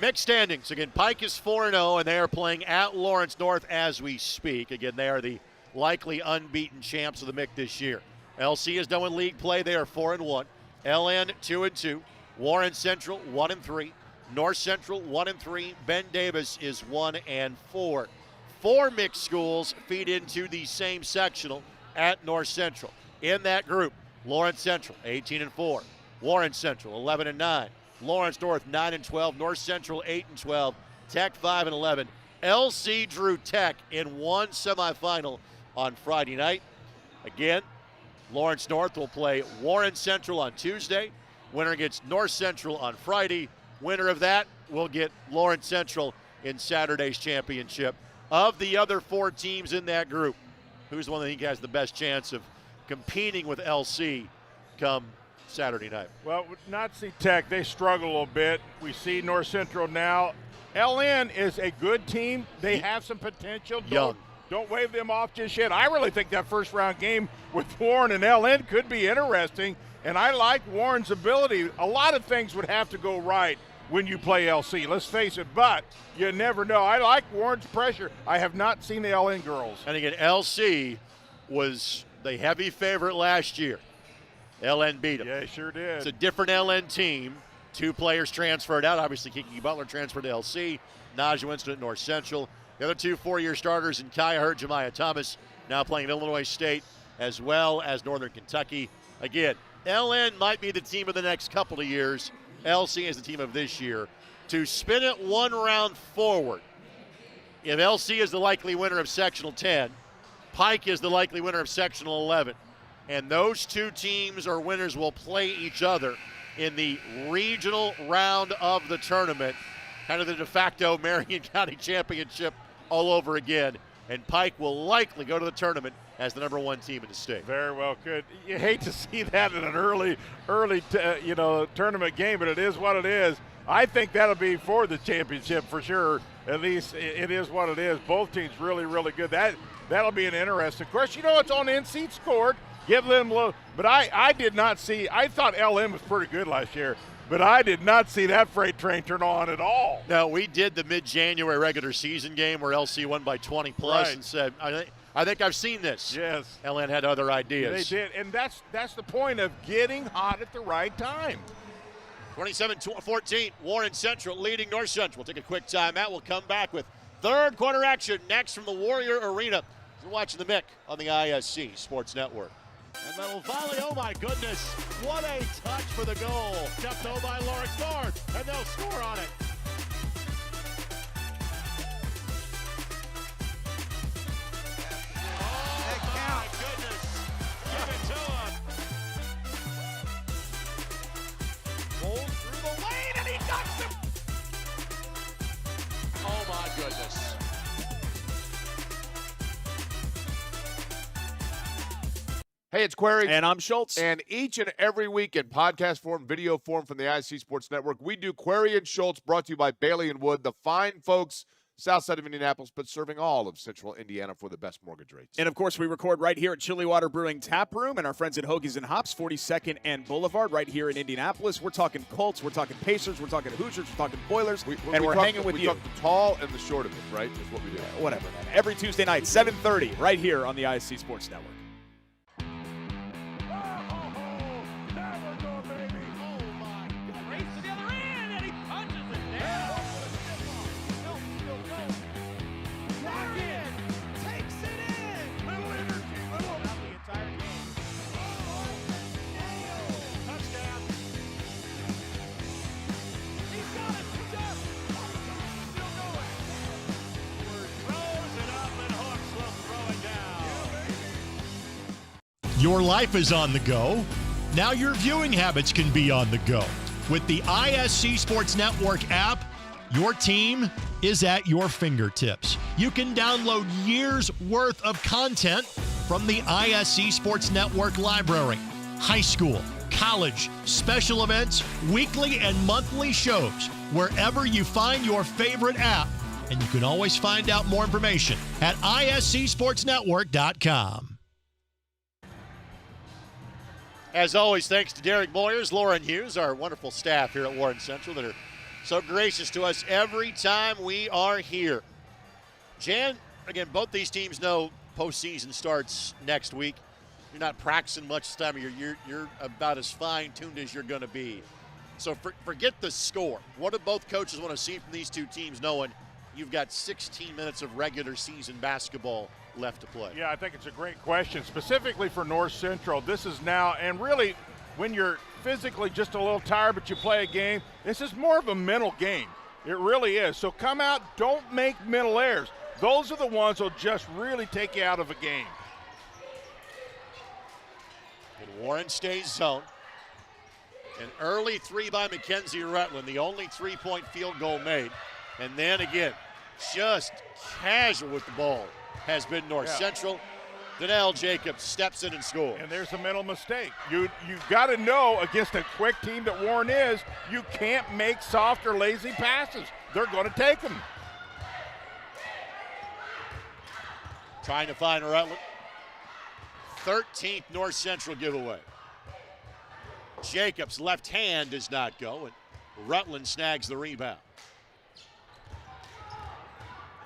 Mixed standings. Again, Pike is 4-0, and they are playing at Lawrence North as we speak. Again, they are the likely unbeaten champs of the MIC this year. LC is done with league play. They are 4-1. LN 2-2. Warren Central 1-3. North Central 1-3. Ben Davis is 1-4. 4 mixed schools feed into the same sectional at North Central. In that group, Lawrence Central 18-4. Warren Central 11-9. Lawrence North 9-12. North Central 8-12. Tech 5-11. LC drew Tech in one semifinal on Friday night. Again, Lawrence North will play Warren Central on Tuesday. Winner gets North Central on Friday. Winner of that will get Lawrence Central in Saturday's championship. Of the other 4 teams in that group, who's the one that he has the best chance of competing with LC come Saturday night? Well, Nazi Tech, they struggle a little bit. We see North Central now. LN is a good team. They have some potential. Don't wave them off just yet. I really think that first round game with Warren and LN could be interesting, and I like Warren's ability. A lot of things would have to go right when you play LC, let's face it, but you never know. I like Warren's pressure. I have not seen the LN girls. And again, LC was the heavy favorite last year. LN beat them. Yeah, sure did. It's a different LN team. 2 players transferred out. Obviously, Kiki Butler transferred to LC. Najee Winston at North Central. The other 2 4-year starters in Kaya Hurt, Jemiah Thomas, now playing at Illinois State as well as Northern Kentucky. Again, LN might be the team of the next couple of years. LC is the team of this year. To spin it 1 round forward, if LC is the likely winner of Sectional 10, Pike is the likely winner of Sectional 11, and those 2 teams or winners will play each other in the regional round of the tournament, kind of the de facto Marion County Championship all over again, and Pike will likely go to the tournament as the number 1 team in the state. Very well could. You hate to see that in an early tournament game, but it is what it is. I think that'll be for the championship for sure. At least it is what it is. Both teams really, really good. That'll be an interesting. Of course, it's on in-seat scored. Give them a little. But I did not see. I thought LM was pretty good last year, but I did not see that freight train turn on at all. No, we did the mid-January regular season game where LC won by 20 plus and said, I think I've seen this. Yes. LN had other ideas. They did, and that's the point of getting hot at the right time. 27-14, Warren Central leading North Central. We'll take a quick timeout. We'll come back with third quarter action next from the Warrior Arena. You're watching the Mick on the ISC Sports Network. And that'll volley, oh my goodness. What a touch for the goal. Jumped over by Lawrence North, and they'll score on it. Hey, it's Query. And I'm Schultz. And each and every week in podcast form, video form from the ISC Sports Network, we do Query and Schultz, brought to you by Bailey and Wood, the fine folks south side of Indianapolis, but serving all of central Indiana for the best mortgage rates. And, of course, we record right here at Chilly Water Brewing Tap Room and our friends at Hoagies and Hops, 42nd and Boulevard, right here in Indianapolis. We're talking Colts, we're talking Pacers, we're talking Hoosiers, we're talking Boilers, and we're hanging with you. We talk the tall and the short of it, right, is what we do. Whatever, man. Every Tuesday night, 7:30, right here on the ISC Sports Network. Your life is on the go. Now your viewing habits can be on the go. With the ISC Sports Network app, your team is at your fingertips. You can download years' worth of content from the ISC Sports Network library. High school, college, special events, weekly and monthly shows, wherever you find your favorite app. And you can always find out more information at iscsportsnetwork.com. As always, thanks to Derek Moyers, Lauren Hughes, our wonderful staff here at Warren Central that are so gracious to us every time we are here. Jan, again, both these teams know postseason starts next week. You're not practicing much this time of year. You're about as fine-tuned as you're going to be. So forget the score. What do both coaches want to see from these two teams, knowing you've got 16 minutes of regular season basketball left to play? Yeah, I think it's a great question. Specifically for North Central, this is now, and really when you're physically just a little tired but you play a game, this is more of a mental game. It really is. So come out, don't make mental errors. Those are the ones that'll just really take you out of a game. And Warren stays zone. An early three by Mackenzie Rutland, the only three-point field goal made. And then again, just casual with the ball has been North Central. Donnell Jacobs steps in and scores. And there's a mental mistake. You've got to know against a quick team that Warren is, you can't make soft or lazy passes. They're going to take them. Trying to find Rutland. 13th North Central giveaway. Jacobs' left hand does not go, and Rutland snags the rebound.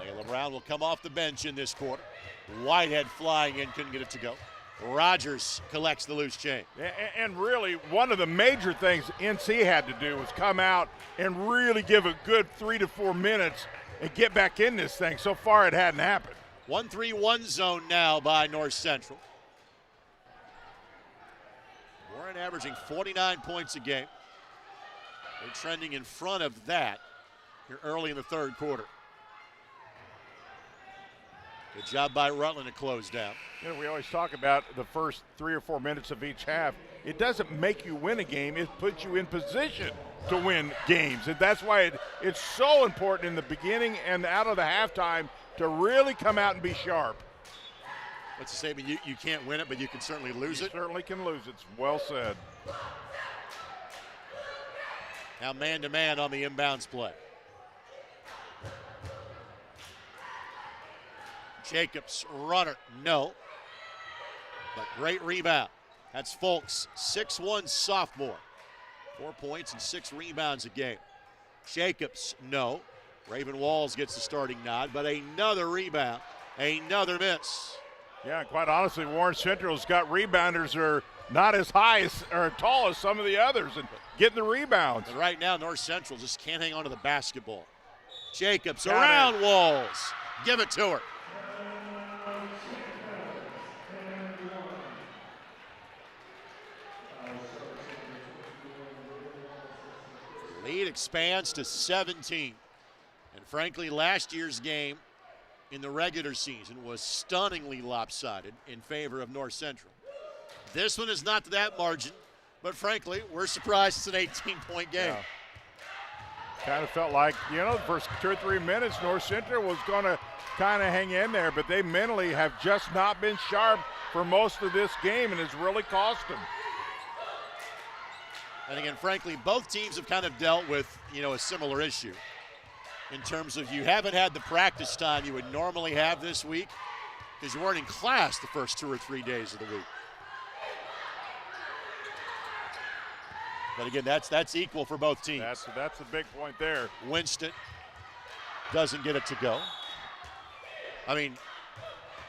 Layla Brown will come off the bench in this quarter. Whitehead flying in, couldn't get it to go. Rogers collects the loose chain. And really, one of the major things NC had to do was come out and really give a good 3 to 4 minutes and get back in this thing. So far, it hadn't happened. 1-3-1 zone now by North Central. Warren averaging 49 points a game. They're trending in front of that here early in the third quarter. Good job by Rutland to close down. You know, we always talk about the first 3 or 4 minutes of each half. It doesn't make you win a game. It puts you in position to win games. And that's why it's so important in the beginning and out of the halftime to really come out and be sharp. Let's say you can't win it, but you can certainly lose it. You certainly can lose it. It's well said. Now man-to-man on the inbounds play. Jacobs, runner, no. But great rebound. That's Folks, 6'1" sophomore. 4 points and 6 rebounds a game. Jacobs, no. Raven Walls gets the starting nod, but another rebound, another miss. Yeah, quite honestly, Warren Central's got rebounders that are not as high as, or tall as some of the others and getting the rebounds. But right now, North Central just can't hang on to the basketball. Jacobs around Walls. Give it to her. Lead expands to 17. And frankly, last year's game in the regular season was stunningly lopsided in favor of North Central. This one is not to that margin, but frankly, we're surprised it's an 18-point game. Yeah. Kind of felt like, you know, the first 2 or 3 minutes, North Central was going to kind of hang in there, but they mentally have just not been sharp for most of this game, and it's really cost them. And again, frankly, both teams have kind of dealt with, you know, a similar issue in terms of you haven't had the practice time you would normally have this week because you weren't in class the first 2 or 3 days of the week. But again, that's equal for both teams. That's the big point there. Winston doesn't get it to go. I mean,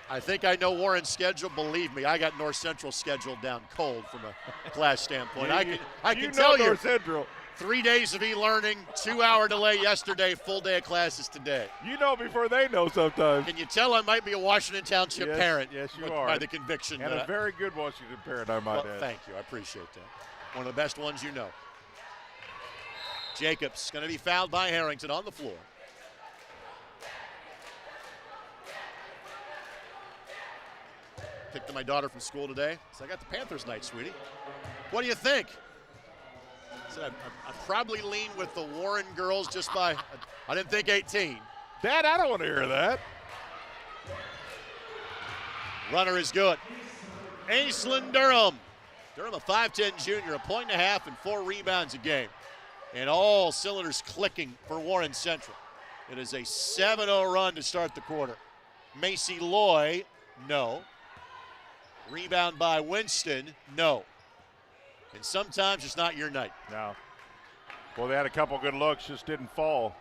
I think I know Warren's schedule. Believe me, I got North Central scheduled down cold from a class standpoint. I can tell you, North Central. 3 days of e-learning, 2-hour delay yesterday, full day of classes today. You know before they know sometimes. Can you tell I might be a Washington Township parent? Yes, you are. By the conviction. And a very good Washington parent, I might add. Thank you. I appreciate that. One of the best ones you know. Jacobs going to be fouled by Harrington on the floor. Picked up my daughter from school today. So I got the Panthers night, sweetie. What do you think? I said I probably lean with the Warren girls just by, I didn't think 18. Dad, I don't want to hear that. Runner is good. Aislinn Durham. Durham, a 5'10 junior, 1.5 points and 4 rebounds a game. And all cylinders clicking for Warren Central. It is a 7-0 run to start the quarter. Macy Loy, no. Rebound by Winston, no. And sometimes it's not your night. No. Well, they had a couple good looks, just didn't fall.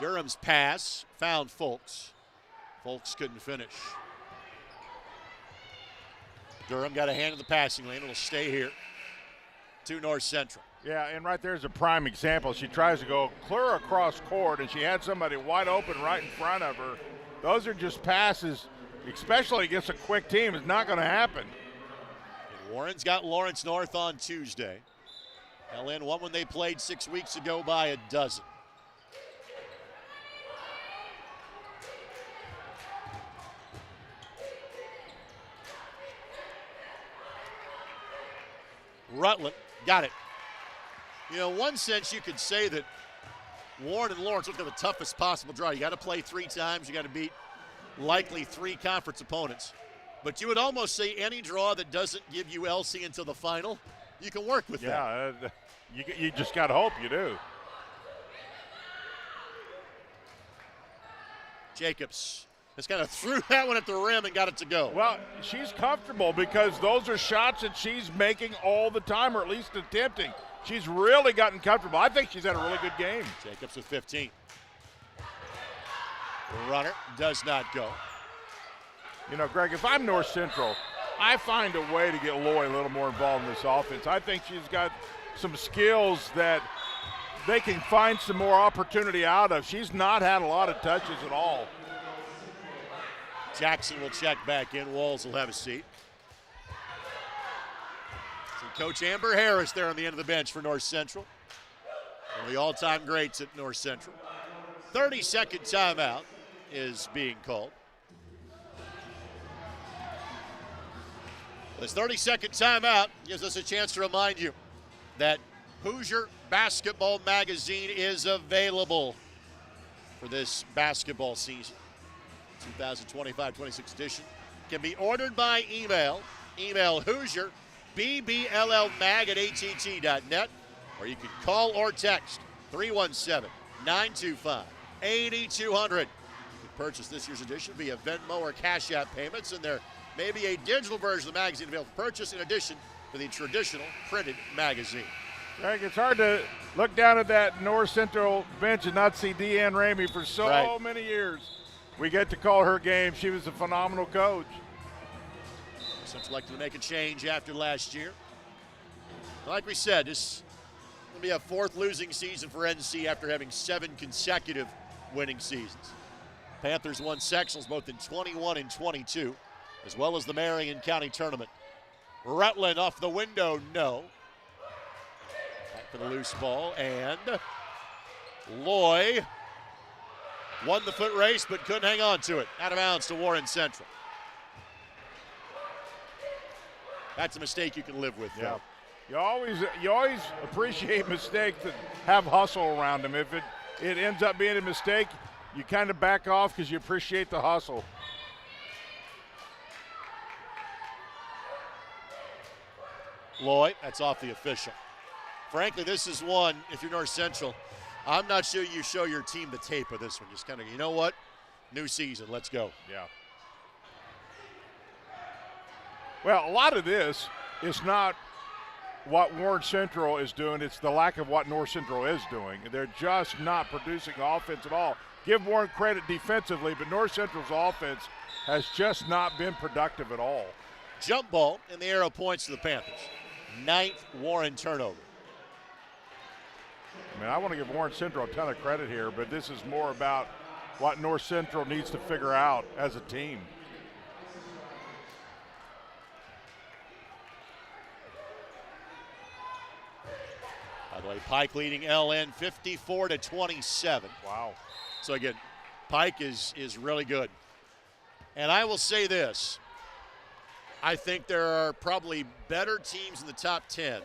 Durham's pass found Folks. Folks couldn't finish. Durham got a hand in the passing lane. It'll stay here to North Central. Yeah, and right there's a prime example. She tries to go clear across court, and she had somebody wide open right in front of her. Those are just passes, especially against a quick team. It's not going to happen. And Warren's got Lawrence North on Tuesday. LN won when they played 6 weeks ago by a dozen. Rutland got it. You know, in one sense, you could say that Warren and Lawrence look at the toughest possible draw. You got to play 3 times. You got to beat likely 3 conference opponents. But you would almost say any draw that doesn't give you LC until the final, you can work with that. Yeah, you just got to hope you do. Jacobs has kind of threw that one at the rim and got it to go. Well, she's comfortable because those are shots that she's making all the time, or at least attempting. She's really gotten comfortable. I think she's had a really good game. Jacobs with 15. The runner does not go. You know, Greg, if I'm North Central, I find a way to get Loy a little more involved in this offense. I think she's got some skills that they can find some more opportunity out of. She's not had a lot of touches at all. Jackson will check back in. Walls will have a seat. So Coach Amber Harris there on the end of the bench for North Central. One of the all-time greats at North Central. 30-second timeout is being called. This 30-second timeout gives us a chance to remind you that Hoosier Basketball Magazine is available for this basketball season. 2025-26 edition can be ordered by email. Email Hoosier, BBLLmag@att.net, or you can call or text 317-925-8200. You can purchase this year's edition via Venmo or Cash App payments, and there may be a digital version of the magazine available for purchase in addition to the traditional printed magazine. Greg, it's hard to look down at that North Central bench and not see Deanne Ramey for so many years. We get to call her game. She was a phenomenal coach. Central elected to make a change after last year. Like we said, this will be a 4th losing season for NC after having 7 consecutive winning seasons. Panthers won sectionals both in 21 and 22, as well as the Marion County Tournament. Rutland off the window, no. Back for the loose ball, and Loy won the foot race but couldn't hang on to it. Out of bounds to Warren Central. That's a mistake you can live with. Yeah. You always appreciate mistakes that have hustle around them. If it ends up being a mistake, you kind of back off because you appreciate the hustle. Loy, that's off the official. Frankly, this is one, if you're North Central, I'm not sure you show your team the tape of this one. Just kind of, you know what? New season, let's go. Yeah. Well, a lot of this is not what Warren Central is doing. It's the lack of what North Central is doing. They're just not producing offense at all. Give Warren credit defensively, but North Central's offense has just not been productive at all. Jump ball, and the arrow points to the Panthers. 9th Warren turnover. I mean, I want to give Warren Central a ton of credit here, but this is more about what North Central needs to figure out as a team. By the way, Pike leading LN 54-27. Wow. So again, Pike is really good. And I will say this. I think there are probably better teams in the top 10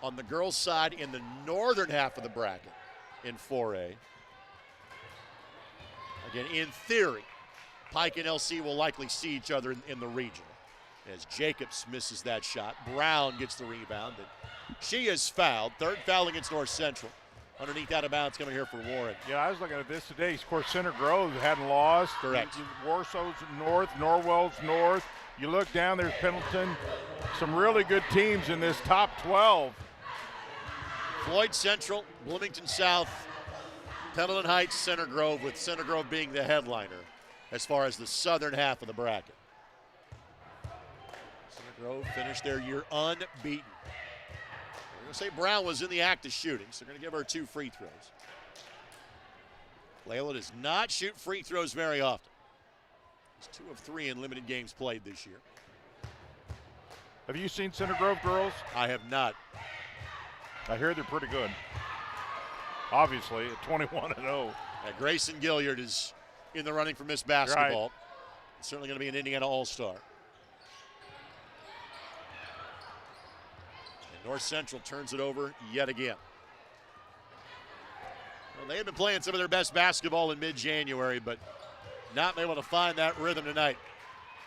on the girls' side in the northern half of the bracket in 4A. Again, in theory, Pike and LC will likely see each other in the regional. As Jacobs misses that shot, Brown gets the rebound, and she is fouled. 3rd foul against North Central. Underneath out of bounds coming here for Warren. Yeah, I was looking at this today. Of course, Center Grove hadn't lost. Correct. Warsaw's north, Norwell's north. You look down, there's Pendleton. Some really good teams in this top 12. Floyd Central, Bloomington South, Pendleton Heights, Center Grove, with Center Grove being the headliner as far as the southern half of the bracket. Center Grove finished their year unbeaten. We're going to say Brown was in the act of shooting, so they're going to give her 2 free throws. Layla does not shoot free throws very often. It's 2 of 3 in limited games played this year. Have you seen Center Grove girls? I have not. I hear they're pretty good. Obviously, at 21-0. Grayson Gilliard is in the running for Miss Basketball. Certainly going to be an Indiana All-Star. North Central turns it over yet again. Well, they had been playing some of their best basketball in mid-January, but not able to find that rhythm tonight.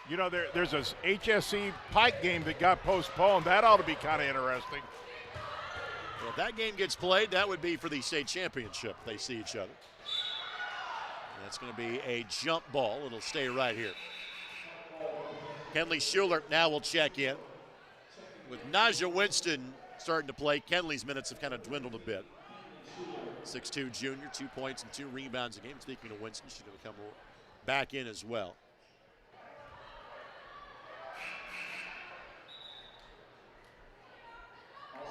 You know, there's a HSC Pike game that got postponed. That ought to be kind of interesting. Well, if that game gets played, that would be for the state championship. They see each other. That's going to be a jump ball. It'll stay right here. Kenley Schuler now will check in. With Naja Winston starting to play, Kenley's minutes have kind of dwindled a bit. 6'2 junior, 2 points and 2 rebounds a game. Speaking of Winston, she's going to come back in as well.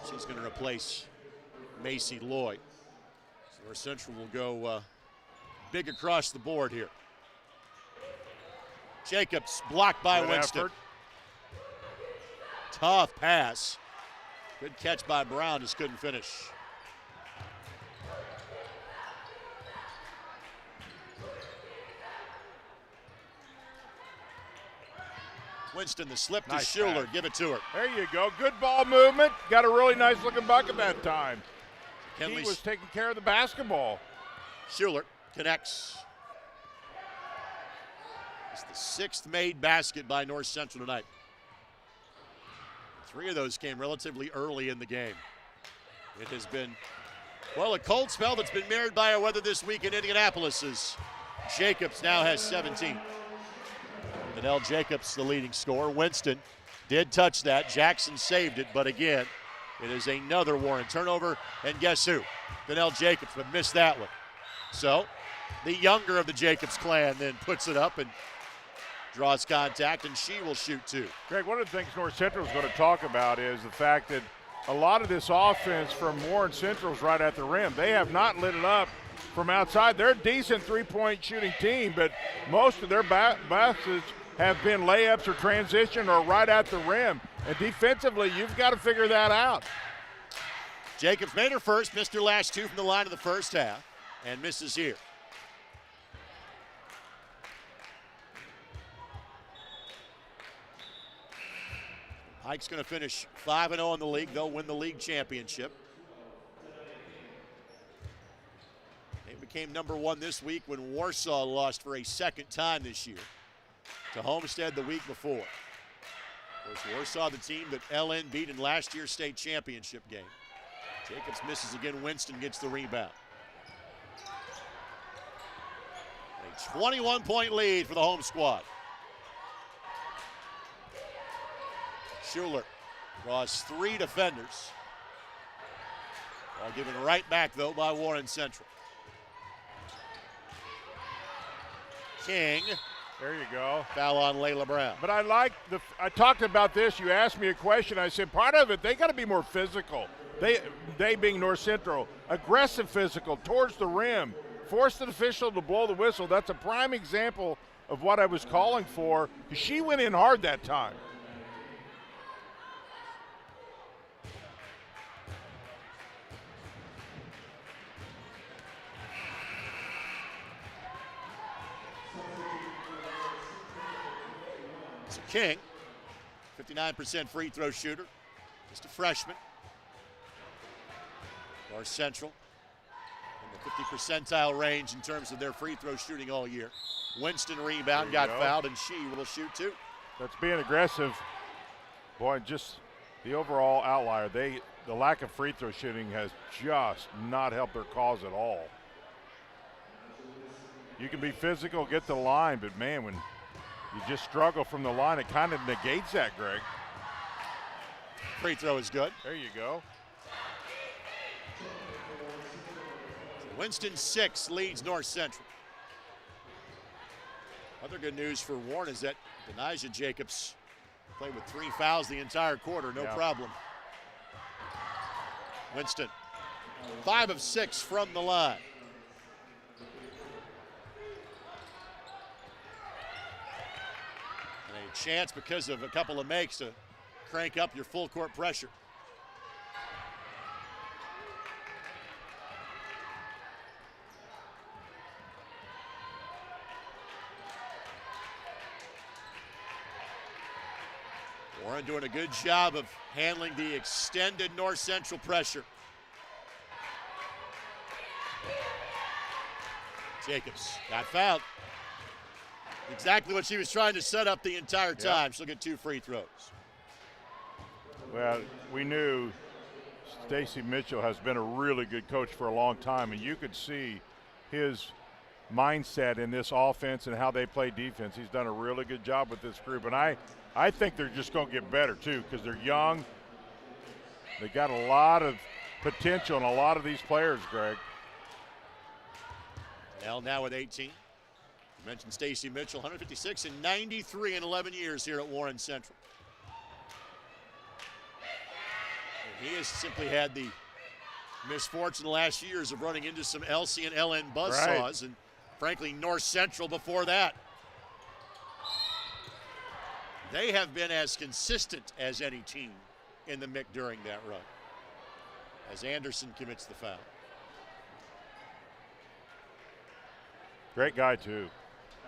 She's going to replace Macy Lloyd. So North Central will go big across the board here. Jacobs blocked by Good Winston. effort. Tough pass. Good catch by Brown, just couldn't finish. Winston, the slip to Nice Schuler. pass. Give it to her. There you go. Good ball movement. Got a really nice looking bucket that time. He Kenley was taking care of the basketball. Schuler connects. It's the 6th made basket by North Central tonight. 3 of those came relatively early in the game. It has been, well, a cold spell that's been mirrored by our weather this week in Indianapolis as Jacobs now has 17. Danelle Jacobs, the leading scorer. Winston did touch that. Jackson saved it, but again, it is another Warren turnover. And guess who? Danelle Jacobs, but missed that one. So, the younger of the Jacobs clan then puts it up and draws contact, and she will shoot 2. Greg, one of the things North Central is going to talk about is the fact that a lot of this offense from Warren Central is right at the rim. They have not lit it up from outside. They're a decent three-point shooting team, but most of their baskets have been layups or transition or right at the rim. And defensively, you've got to figure that out. Jacobs made her first, missed her last 2 from the line of the first half, and misses here. Pike's going to finish 5-0 in the league. They'll win the league championship. They became number 1 this week when Warsaw lost for a second time this year to Homestead the week before. Of course, Warsaw, the team that LN beat in last year's state championship game. Jacobs misses again. Winston gets the rebound. A 21-point lead for the home squad. Schuler draws 3 defenders. All given right back, though, by Warren Central. King. There you go. Foul on Layla Brown. But I talked about this. You asked me a question. I said part of it, they got to be more physical. They being North Central, aggressive physical towards the rim. Force the official to blow the whistle. That's a prime example of what I was calling for. She went in hard that time. So King, 59% free throw shooter, just a freshman. North Central in the 50 percentile range in terms of their free throw shooting all year. Winston rebound, got fouled, and she will shoot 2. That's being aggressive. Boy, just the overall outlier. The lack of free throw shooting has just not helped their cause at all. You can be physical, get to the line, but man, when you just struggle from the line, it kind of negates that, Greg. Free throw is good. There you go. Winston 6 leads North Central. Other good news for Warren is that Denijah Jacobs played with 3 fouls the entire quarter, no problem. Winston, 5 of 6 from the line. And a chance because of a couple of makes to crank up your full court pressure. Warren doing a good job of handling the extended North Central pressure. Jacobs got fouled. Exactly what she was trying to set up the entire time. She'll get 2 free throws. Well, we knew Stacy Mitchell has been a really good coach for a long time, and you could see his mindset in this offense and how they play defense. He's done a really good job with this group, and I think they're just going to get better too because they're young. They got a lot of potential in a lot of these players, Greg. Nell now with 18. You mentioned Stacy Mitchell, 156 and 93 in 11 years here at Warren Central. And he has simply had the misfortune the last few years of running into some LC and LN buzzsaws, and frankly, North Central before that. They have been as consistent as any team in the MIC during that run. As Anderson commits the foul. Great guy, too.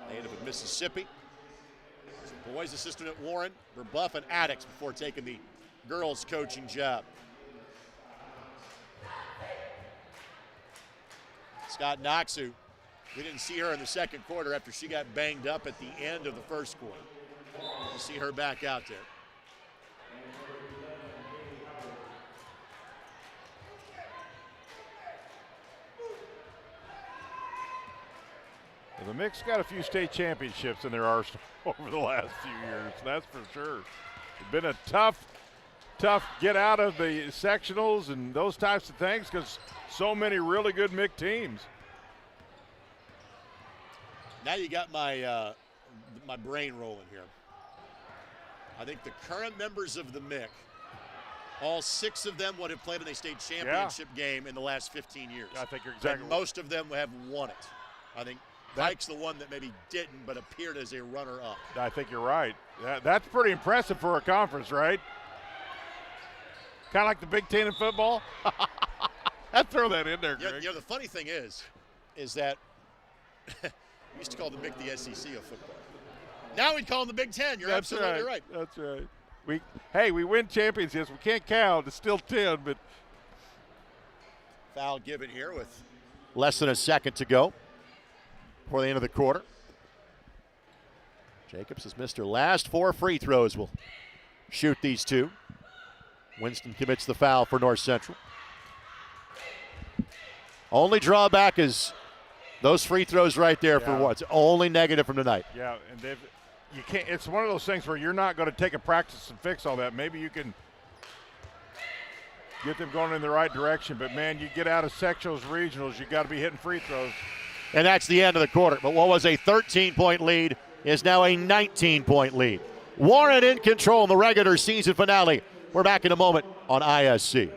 Native of Mississippi. Boys assistant at Warren, Rebuff and Addicts before taking the girls coaching job. Scott Knox, who we didn't see her in the second quarter after she got banged up at the end of the first quarter. We'll see her back out there. The MIC's got a few state championships in their arsenal over the last few years, that's for sure. It's been a tough get out of the sectionals and those types of things because so many really good MIC teams. Now you got my my brain rolling here. I think the current members of the MIC, all 6 of them would have played in a state championship game in the last 15 years. I think you're exactly and most of them have won it. I think Pike's the one that maybe didn't, but appeared as a runner-up. I think you're right. That's pretty impressive for a conference, right? Kind of like the Big Ten in football. I'd throw that in there, Greg. You know, the funny thing is that we used to call the MIC the SEC of football. Now we'd call them the Big Ten. You're absolutely right. That's right. We win championships. We can't count. It's still 10, but foul given here with less than a second to go before the end of the quarter. Jacobs has missed her last 4 free throws. Will shoot these 2. Winston commits the foul for North Central. Only drawback is those free throws right there for what? It's only negative from tonight. Yeah, and you can't. It's one of those things where you're not going to take a practice and fix all that. Maybe you can get them going in the right direction, but man, you get out of sectionals, regionals, you got to be hitting free throws. And that's the end of the quarter. But what was a 13-point lead is now a 19-point lead. Warren in control in the regular season finale. We're back in a moment on ISC.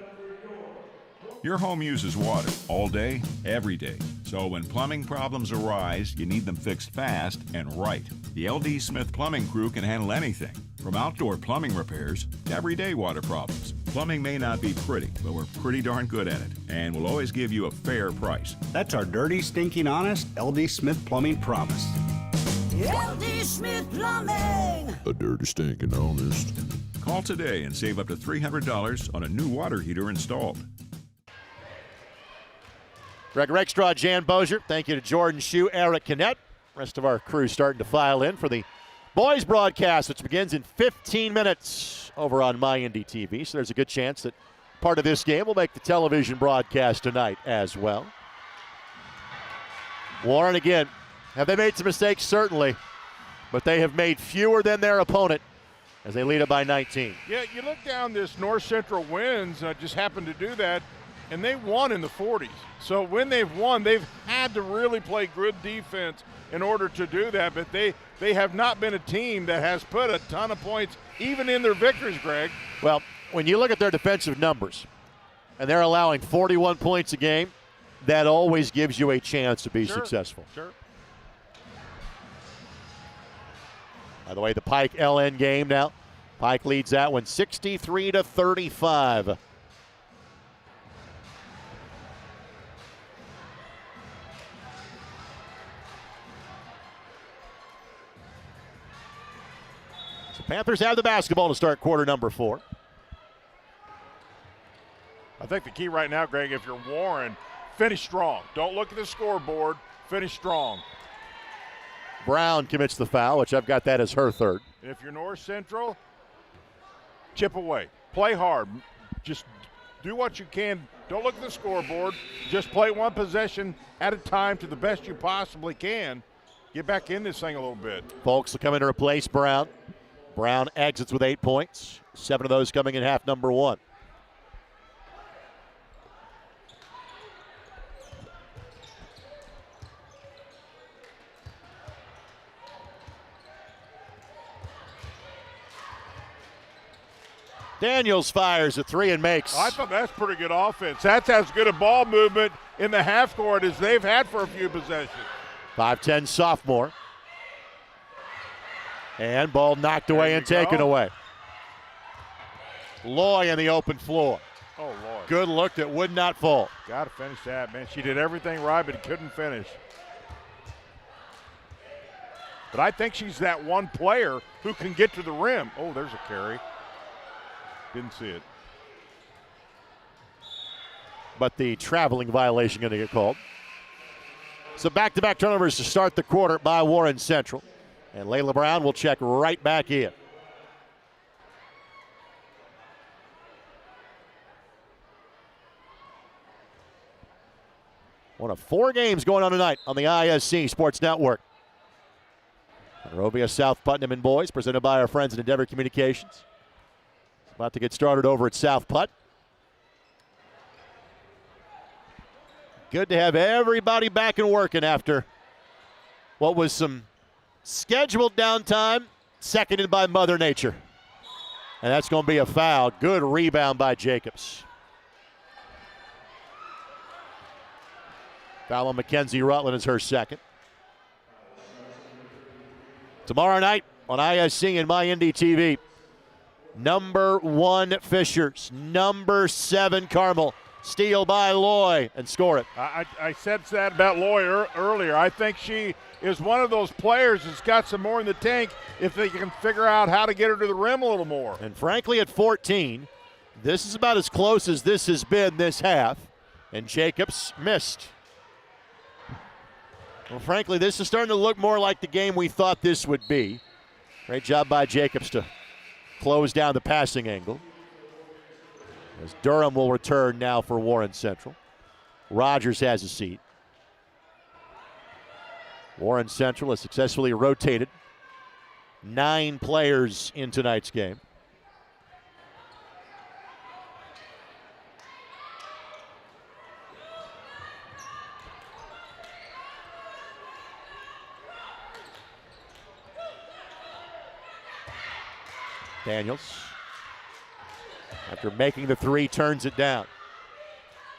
Your home uses water all day, every day. So when plumbing problems arise, you need them fixed fast and right. The LD Smith Plumbing crew can handle anything, from outdoor plumbing repairs to everyday water problems. Plumbing may not be pretty, but we're pretty darn good at it, and we'll always give you a fair price. That's our dirty, stinking, honest LD Smith Plumbing promise. LD Smith Plumbing. A dirty, stinking, honest. Call today and save up to $300 on a new water heater installed. Greg Rexstraw, Jan Bozier. Thank you to Jordan Shue, Eric Kinnett. Rest of our crew starting to file in for the boys broadcast, which begins in 15 minutes over on MyNDTV. So there's a good chance that part of this game will make the television broadcast tonight as well. Warren again. Have they made some mistakes? Certainly. But they have made fewer than their opponent as they lead it by 19. Yeah, you look down this North Central wins, just happened to do that, and they won in the 40s. So when they've won, they've had to really play good defense in order to do that, but they have not been a team that has put a ton of points, even in their victories, Greg. Well, when you look at their defensive numbers, and they're allowing 41 points a game, that always gives you a chance to be successful. Sure. By the way, the Pike LN game now. Pike leads that one 63-35. Panthers have the basketball to start quarter number 4. I think the key right now, Greg, if you're Warren, finish strong. Don't look at the scoreboard. Finish strong. Brown commits the foul, which I've got that as her third. If you're North Central, chip away. Play hard. Just do what you can. Don't look at the scoreboard. Just play one possession at a time to the best you possibly can. Get back in this thing a little bit. Folks will come in to replace Brown. Brown exits with 8 points. 7 of those coming in half number 1. Daniels fires a 3 and makes. I thought that's pretty good offense. That's as good a ball movement in the half court as they've had for a few possessions. 5'10" sophomore. And ball knocked away and taken away. Loy in the open floor. Oh, Lord. Good look that would not fall. Got to finish that, man. She did everything right, but couldn't finish. But I think she's that one player who can get to the rim. Oh, there's a carry. Didn't see it. But the traveling violation going to get called. So back-to-back turnovers to start the quarter by Warren Central. And Layla Brown will check right back in. One of 4 games going on tonight on the ISC Sports Network. Monrovia South Putnam and boys, presented by our friends at Endeavor Communications. About to get started over at South Putt. Good to have everybody back and working after what was some scheduled downtime, seconded by Mother Nature. And that's going to be a foul. Good rebound by Jacobs. Foul on Mackenzie Rutland is her second. Tomorrow night on ISC and MyNDTV. Number 1 Fishers, number 7 Carmel. Steal by Loy and score it. I said that about Loy earlier. I think she is one of those players that's got some more in the tank if they can figure out how to get her to the rim a little more. And frankly, at 14, this is about as close as this has been this half. And Jacobs missed. Well, frankly, this is starting to look more like the game we thought this would be. Great job by Jacobs to close down the passing angle. As Durham will return now for Warren Central. Rogers has a seat. Warren Central has successfully rotated 9 players in tonight's game. Daniels, after making the 3, turns it down.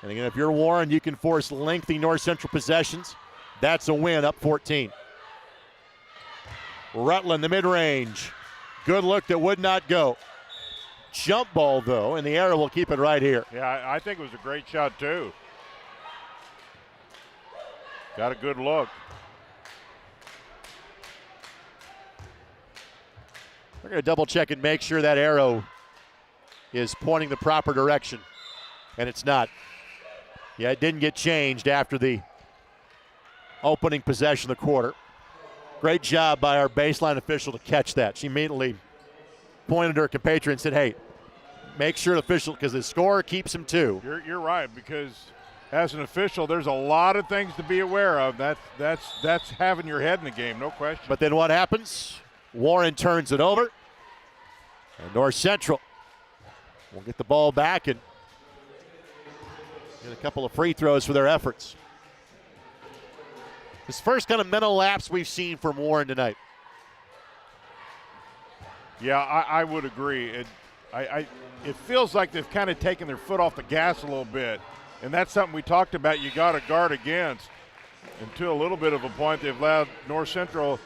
And again, if you're Warren, you can force lengthy North Central possessions. That's a win, up 14. Rutland, the mid-range. Good look that would not go. Jump ball, though, and the arrow will keep it right here. Yeah, I think it was a great shot, too. Got a good look. We're going to double check and make sure that arrow is pointing the proper direction. And it's not. Yeah, it didn't get changed after the opening possession of the quarter. Great job by our baseline official to catch that. She immediately pointed to her compatriot and said, hey, make sure the official, because the scorer keeps him too. You're right, because as an official, there's a lot of things to be aware of. That's having your head in the game, no question. But then what happens? Warren turns it over. And North Central will get the ball back and get a couple of free throws for their efforts. This first kind of mental lapse we've seen from Warren tonight. Yeah, I would agree. It feels like they've kind of taken their foot off the gas a little bit. And that's something we talked about you got to guard against. And to a little bit of a point, they've allowed North Central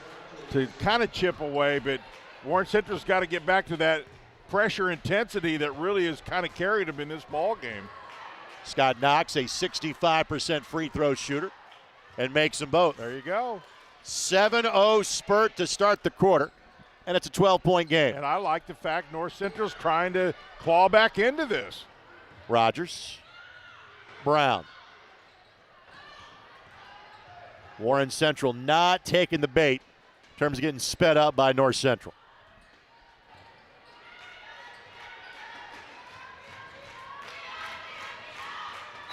to kind of chip away, but Warren Central's got to get back to that pressure intensity that really has kind of carried them in this ball game. Scott Knox, a 65% free throw shooter, and makes them both. There you go. 7-0 spurt to start the quarter. and it's a 12-point game. And I like the fact North Central's trying to claw back into this. Rogers. Brown. Warren Central not taking the bait in terms of getting sped up by North Central.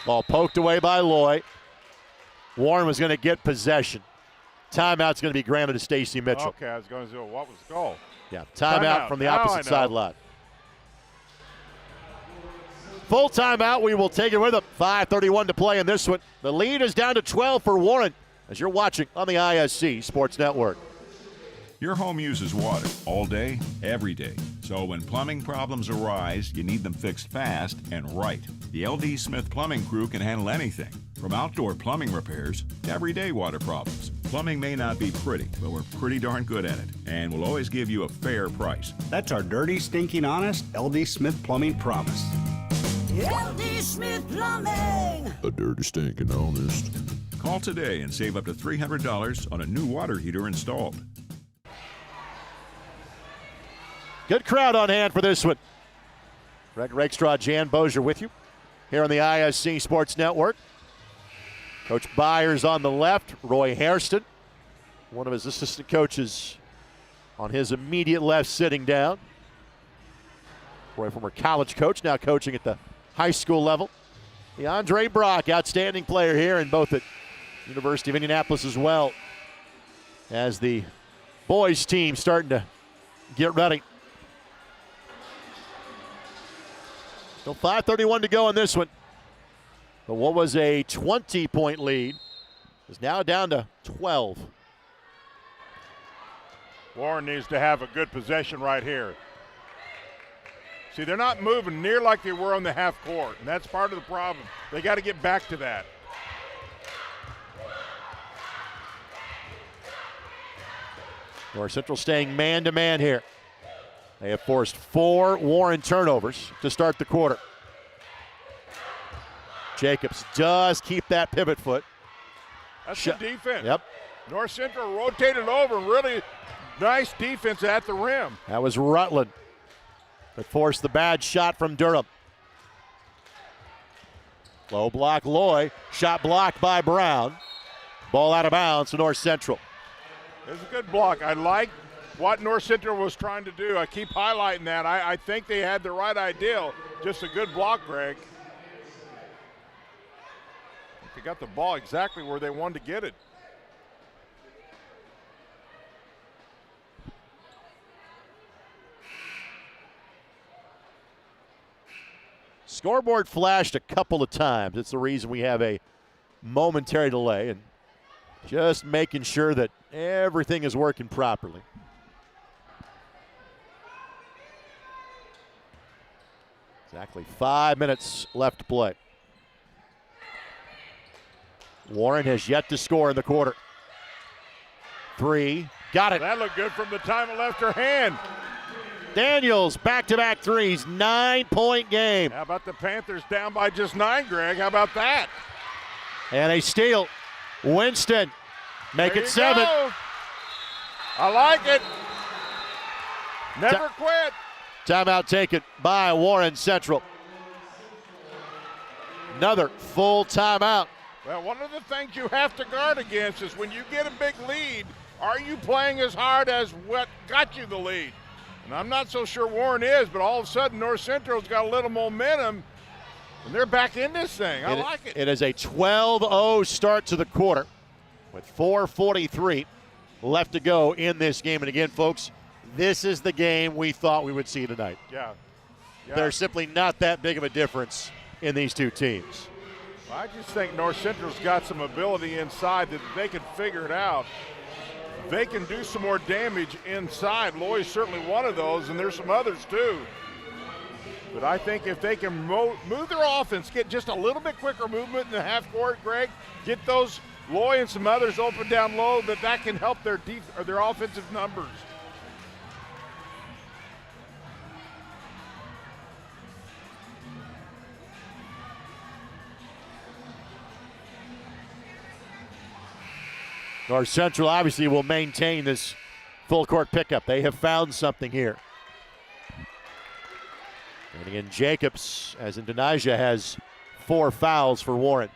Ball poked away by Loy. Warren was going to get possession. Timeout's going to be granted to Stacy Mitchell. Okay, I was going to say, what was the goal? Yeah, timeout from the opposite sideline. Full timeout. We will take it with them. 5:31 to play in this one. The lead is down to 12 for Warren as you're watching on the ISC Sports Network. Your home uses water all day, every day. So when plumbing problems arise, you need them fixed fast and right. The LD Smith Plumbing Crew can handle anything, from outdoor plumbing repairs to everyday water problems. Plumbing may not be pretty, but we're pretty darn good at it, and we'll always give you a fair price. That's our dirty, stinking honest LD Smith Plumbing promise. LD Smith Plumbing. A dirty, stinking honest. Call today and save up to $300 on a new water heater installed. Good crowd on hand for this one. Greg Rakestraw, Jan Bozier with you here on the ISC Sports Network. Coach Byers on the left, Roy Hairston, one of his assistant coaches on his immediate left sitting down. Roy, former college coach, now coaching at the high school level. DeAndre Brock, outstanding player here and both at University of Indianapolis as well, as the boys team starting to get ready. Still 5:31 to go in this one. But what was a 20-point lead is now down to 12. Warren needs to have a good possession right here. See, they're not moving near like they were on the half court, and that's part of the problem. They got to get back to that. North Central staying man-to-man here. They have forced 4 Warren turnovers to start the quarter. Jacobs does keep that pivot foot. That's good defense. Yep. North Central rotated over, really nice defense at the rim. That was Rutland that forced the bad shot from Durham. Low block Loy. Shot blocked by Brown. Ball out of bounds to North Central. It's a good block. I like what North Central was trying to do. I keep highlighting that. I think they had the right idea. Just a good block, Greg. They got the ball exactly where they wanted to get it. Scoreboard flashed a couple of times. It's the reason we have a momentary delay, and just making sure that everything is working properly. Exactly 5 minutes left to play. Warren has yet to score in the quarter. 3, got it. That looked good from the time it left her hand. Daniels, back-to-back threes, 9-point game. How about the Panthers down by just 9, Greg? How about that? And a steal. Winston, make it 7. Go. I like it. Never quit. Timeout taken by Warren Central. Another full timeout. Well, one of the things you have to guard against is when you get a big lead, are you playing as hard as what got you the lead? And I'm not so sure Warren is, but all of a sudden North Central's got a little momentum, and they're back in this thing. I like it. It is a 12-0 start to the quarter with 4:43 left to go in this game. And again, folks, this is the game we thought we would see tonight. Yeah. There's simply not that big of a difference in these two teams. I just think North Central's got some ability inside that they can figure it out. They can do some more damage inside. Loy's certainly one of those, and there's some others too. But I think if they can move their offense, get just a little bit quicker movement in the half court, Greg, get those Loy and some others open down low, that can help their offensive numbers. North Central obviously will maintain this Full court pickup. They have found something here. And again, Jacobs, as in Denijah, has 4 fouls for Warren.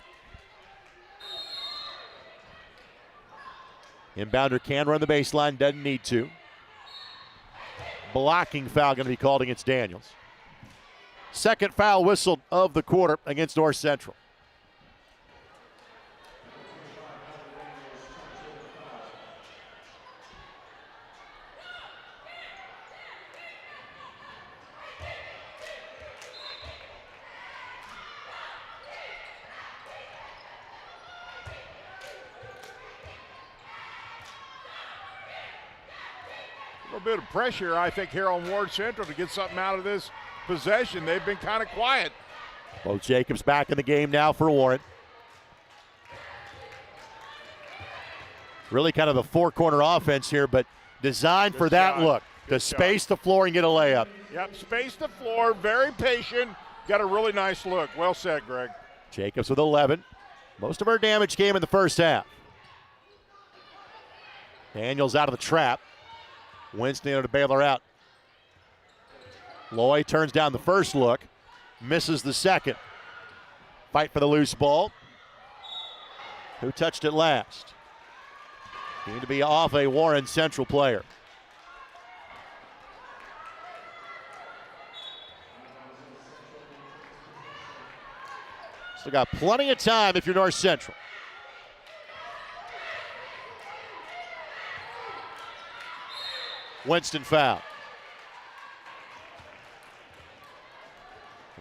Inbounder can run the baseline, doesn't need to. Blocking foul going to be called against Daniels. Second foul whistled of the quarter against North Central. A bit of pressure, I think, here on Ward Central to get something out of this possession. They've been kind of quiet. Both Jacobs back in the game now for Warren. Really kind of a four-corner offense here, but designed for that look, to space the floor and get a layup. Yep, space the floor, very patient. Got a really nice look. Well said, Greg. Jacobs with 11. Most of our damage came in the first half. Daniels out of the trap. Winston able to bail her out. Loy turns down the first look, misses the second. Fight for the loose ball. Who touched it last? Seemed to be off a Warren Central player. Still got plenty of time if you're North Central. Winston foul.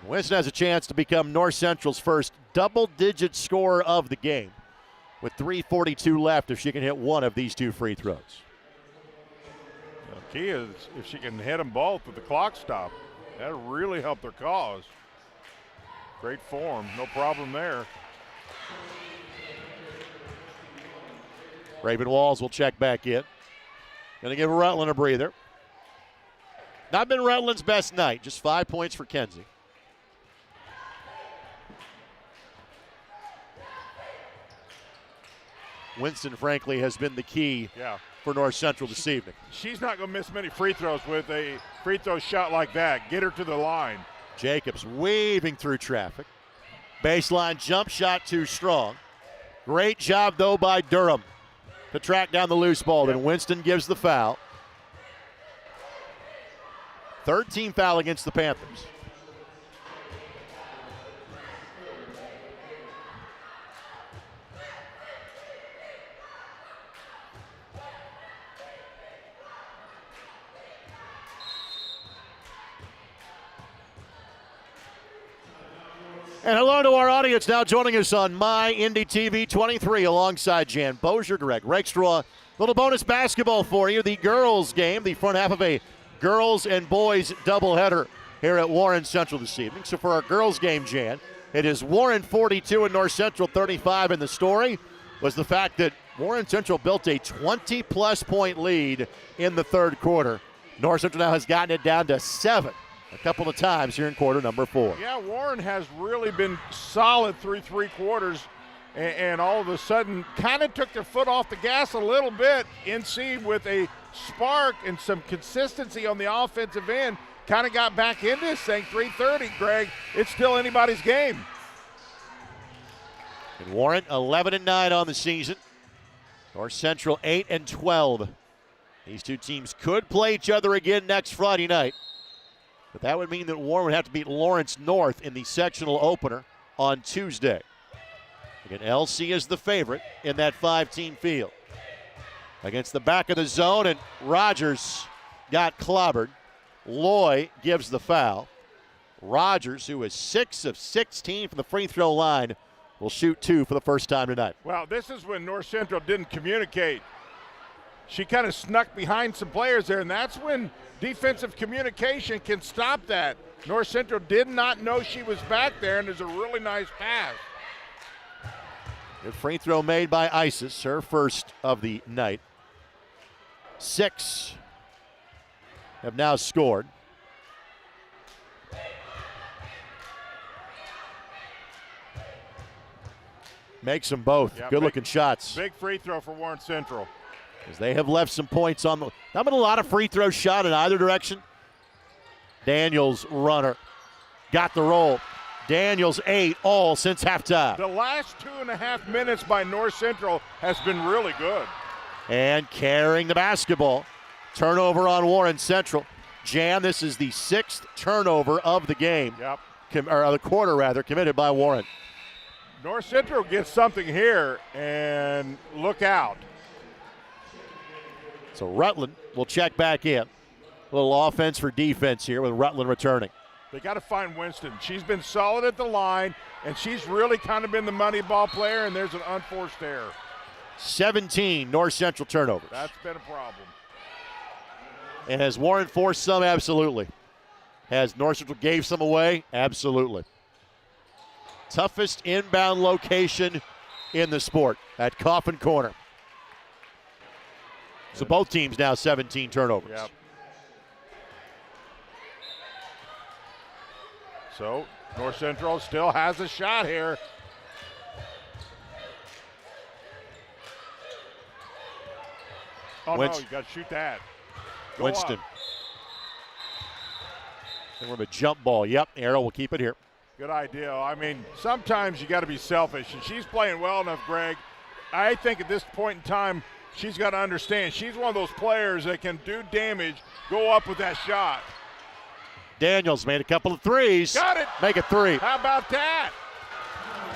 Winston has a chance to become North Central's first double-digit scorer of the game with 3:42 left if she can hit one of these 2 free throws. The key is if she can hit them both with the clock stop. That'll really help their cause. Great form, no problem there. Raven Walls will check back in. Going to give Rutland a breather. Not been Rutland's best night, just 5 points for Kenzie. Winston, frankly, has been the key for North Central this evening. She's not going to miss many free throws with a free throw shot like that. Get her to the line. Jacobs weaving through traffic. Baseline jump shot too strong. Great job, though, by Durham to track down the loose ball. Then Winston gives the foul. Third team foul against the Panthers. And hello to our audience now joining us on My Indy TV 23 alongside Jan Bozier, Greg Rakestraw. Little bonus basketball for you. The girls game, the front half of a girls and boys doubleheader here at Warren Central this evening. So for our girls game, Jan, it is Warren 42 and North Central 35. And the story was the fact that Warren Central built a 20-plus point lead in the third quarter. North Central now has gotten it down to 7. A couple of times here in quarter number 4. Yeah, Warren has really been solid through 3 quarters, and all of a sudden kind of took their foot off the gas a little bit. NC with a spark and some consistency on the offensive end kind of got back in this thing. 3:30, Greg. It's still anybody's game. And Warren 11-9 on the season. North Central 8-12. These two teams could play each other again next Friday night. But that would mean that Warren would have to beat Lawrence North in the sectional opener on Tuesday. Again, LC is the favorite in that 5-team field. Against the back of the zone, and Rogers got clobbered. Loy gives the foul. Rogers, who is 6 of 16 from the free throw line, will shoot 2 for the first time tonight. Well, this is when North Central didn't communicate. She kind of snuck behind some players there, and that's when defensive communication can stop that. North Central did not know she was back there, and there's a really nice pass. Good free throw made by Isis, her first of the night. 6 have now scored. Makes them both. Yeah, good looking shots. Big free throw for Warren Central. As they have left some points on the. Not been a lot of free throw shot in either direction. Daniels, runner, got the roll. Daniels 8 all since halftime. The last 2.5 minutes by North Central has been really good. And carrying the basketball. Turnover on Warren Central. Jan, this is the 6th turnover of the game. Yep. Or the quarter, rather, committed by Warren. North Central gets something here, and look out. So Rutland will check back in. A little offense for defense here with Rutland returning. They got to find Winston. She's been solid at the line, and she's really kind of been the money ball player, and there's an unforced error. 17 North Central turnovers. That's been a problem. And has Warren forced some? Absolutely. Has North Central gave some away? Absolutely. Toughest inbound location in the sport at Coffin Corner. So both teams now 17 turnovers. Yep. So North Central still has a shot here. Oh, no, you got to shoot that. Go Winston. on. And we're a jump ball. Yep, Arrow will keep it here. Good idea. I mean, sometimes you got to be selfish, and she's playing well enough, Greg. I think at this point in time, she's got to understand she's one of those players that can do damage, go up with that shot. Daniels made a couple of threes. Got it. Make it 3. How about that?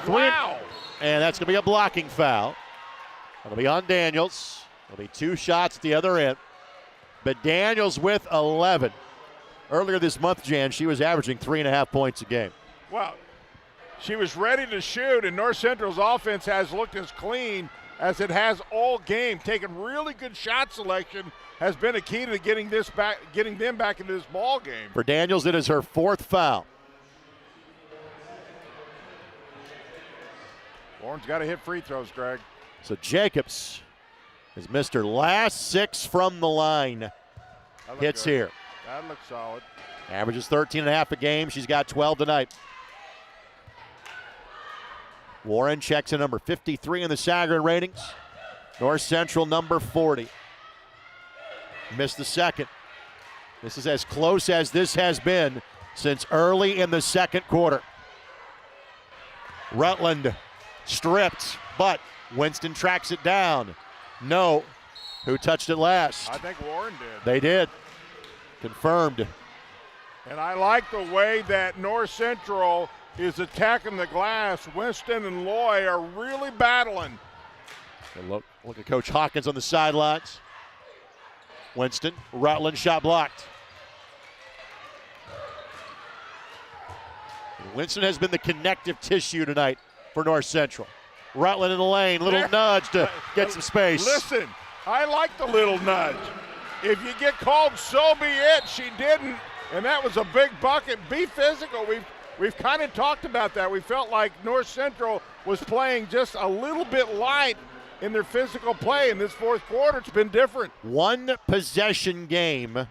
Three. Wow. And that's going to be a blocking foul. It'll be on Daniels. It'll be 2 shots at the other end. But Daniels with 11. Earlier this month, Jan, she was averaging 3.5 points a game. Well, she was ready to shoot, and North Central's offense has looked as clean as it has all game. Taking really good shot selection has been a key to getting them back into this ball game. For Daniels, it is her 4th foul. Warren's got to hit free throws, Greg. So Jacobs has missed her last 6 from the line. Hits good. here. That looks solid. Averages 13.5 a game. She's got 12 tonight. Warren checks in number 53 in the Sagarin ratings. North Central number 40. Missed the second. This is as close as this has been since early in the second quarter. Rutland stripped, but Winston tracks it down. No. Who touched it last? I think Warren did. They did. Confirmed. And I like the way that North Central is attacking the glass. Winston and Loy are really battling. And look at Coach Hawkins on the sidelines. Winston, Rutland shot blocked. And Winston has been the connective tissue tonight for North Central. Rutland in the lane, little nudge to get some space. Listen, I like the little nudge. If you get called, so be it. She didn't, and that was a big bucket. Be physical. We've kind of talked about that. We felt like North Central was playing just a little bit light in their physical play in this fourth quarter. It's been different. 1 possession game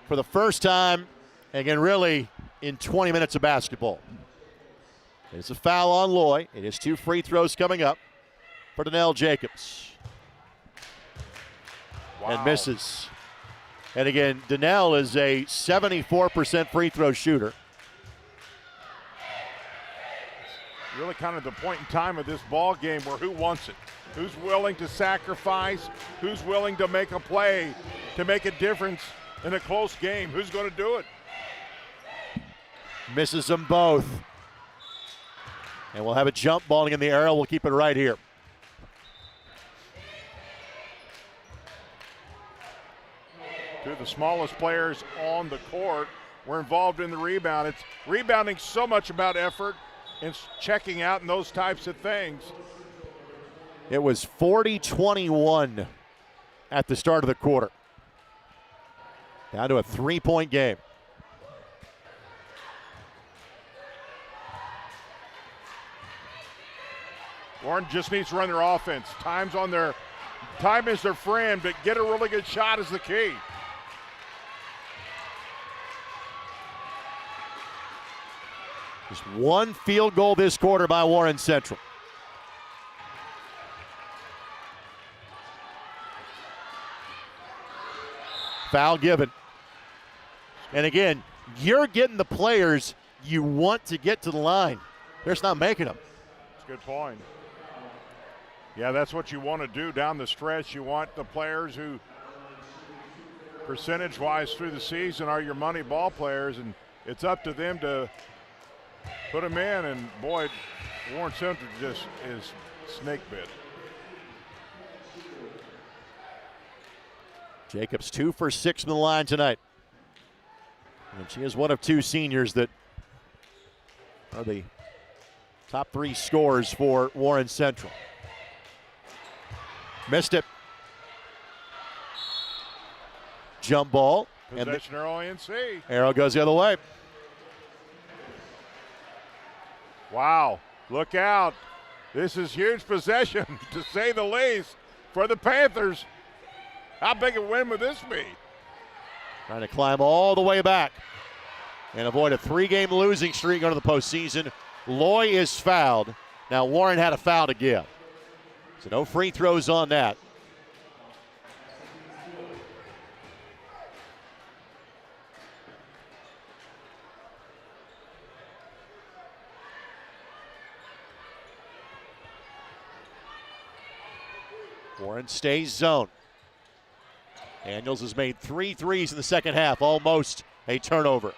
for the first time, again, really in 20 minutes of basketball. It's a foul on Loy. It is 2 free throws coming up for Donnell Jacobs. Wow. And misses. And again, Donnell is a 74% free throw shooter. Really kind of the point in time of this ball game where who wants it? Who's willing to sacrifice? Who's willing to make a play to make a difference in a close game? Who's going to do it? Misses them both. And we'll have a jump ball in the arrow. We'll keep it right here. Two of the smallest players on the court were involved in the rebound. It's rebounding so much about effort and checking out and those types of things. It was 40-21 at the start of the quarter. Down to a 3-point game. Warren just needs to run their offense. Time is their friend, but get a really good shot is the key. Just 1 field goal this quarter by Warren Central. Foul given. And again, you're getting the players you want to get to the line. They're just not making them. That's a good point. Yeah, that's what you want to do down the stretch. You want the players who, percentage-wise through the season, are your money ball players, and it's up to them to put them in. And, boy, Warren Central just is snake bit. Jacobs 2 for 6 from the line tonight. And she is one of 2 seniors that are the top 3 scorers for Warren Central. Missed it. Jump ball. Possession arrow NC. Arrow goes the other way. Wow, look out. This is huge possession, to say the least, for the Panthers. How big a win would this be? Trying to climb all the way back and avoid a 3-game losing streak going to the postseason. Loy is fouled. Now Warren had a foul to give. So no free throws on that. Warren stays zone. Daniels has made 3 threes in the second half, almost a turnover.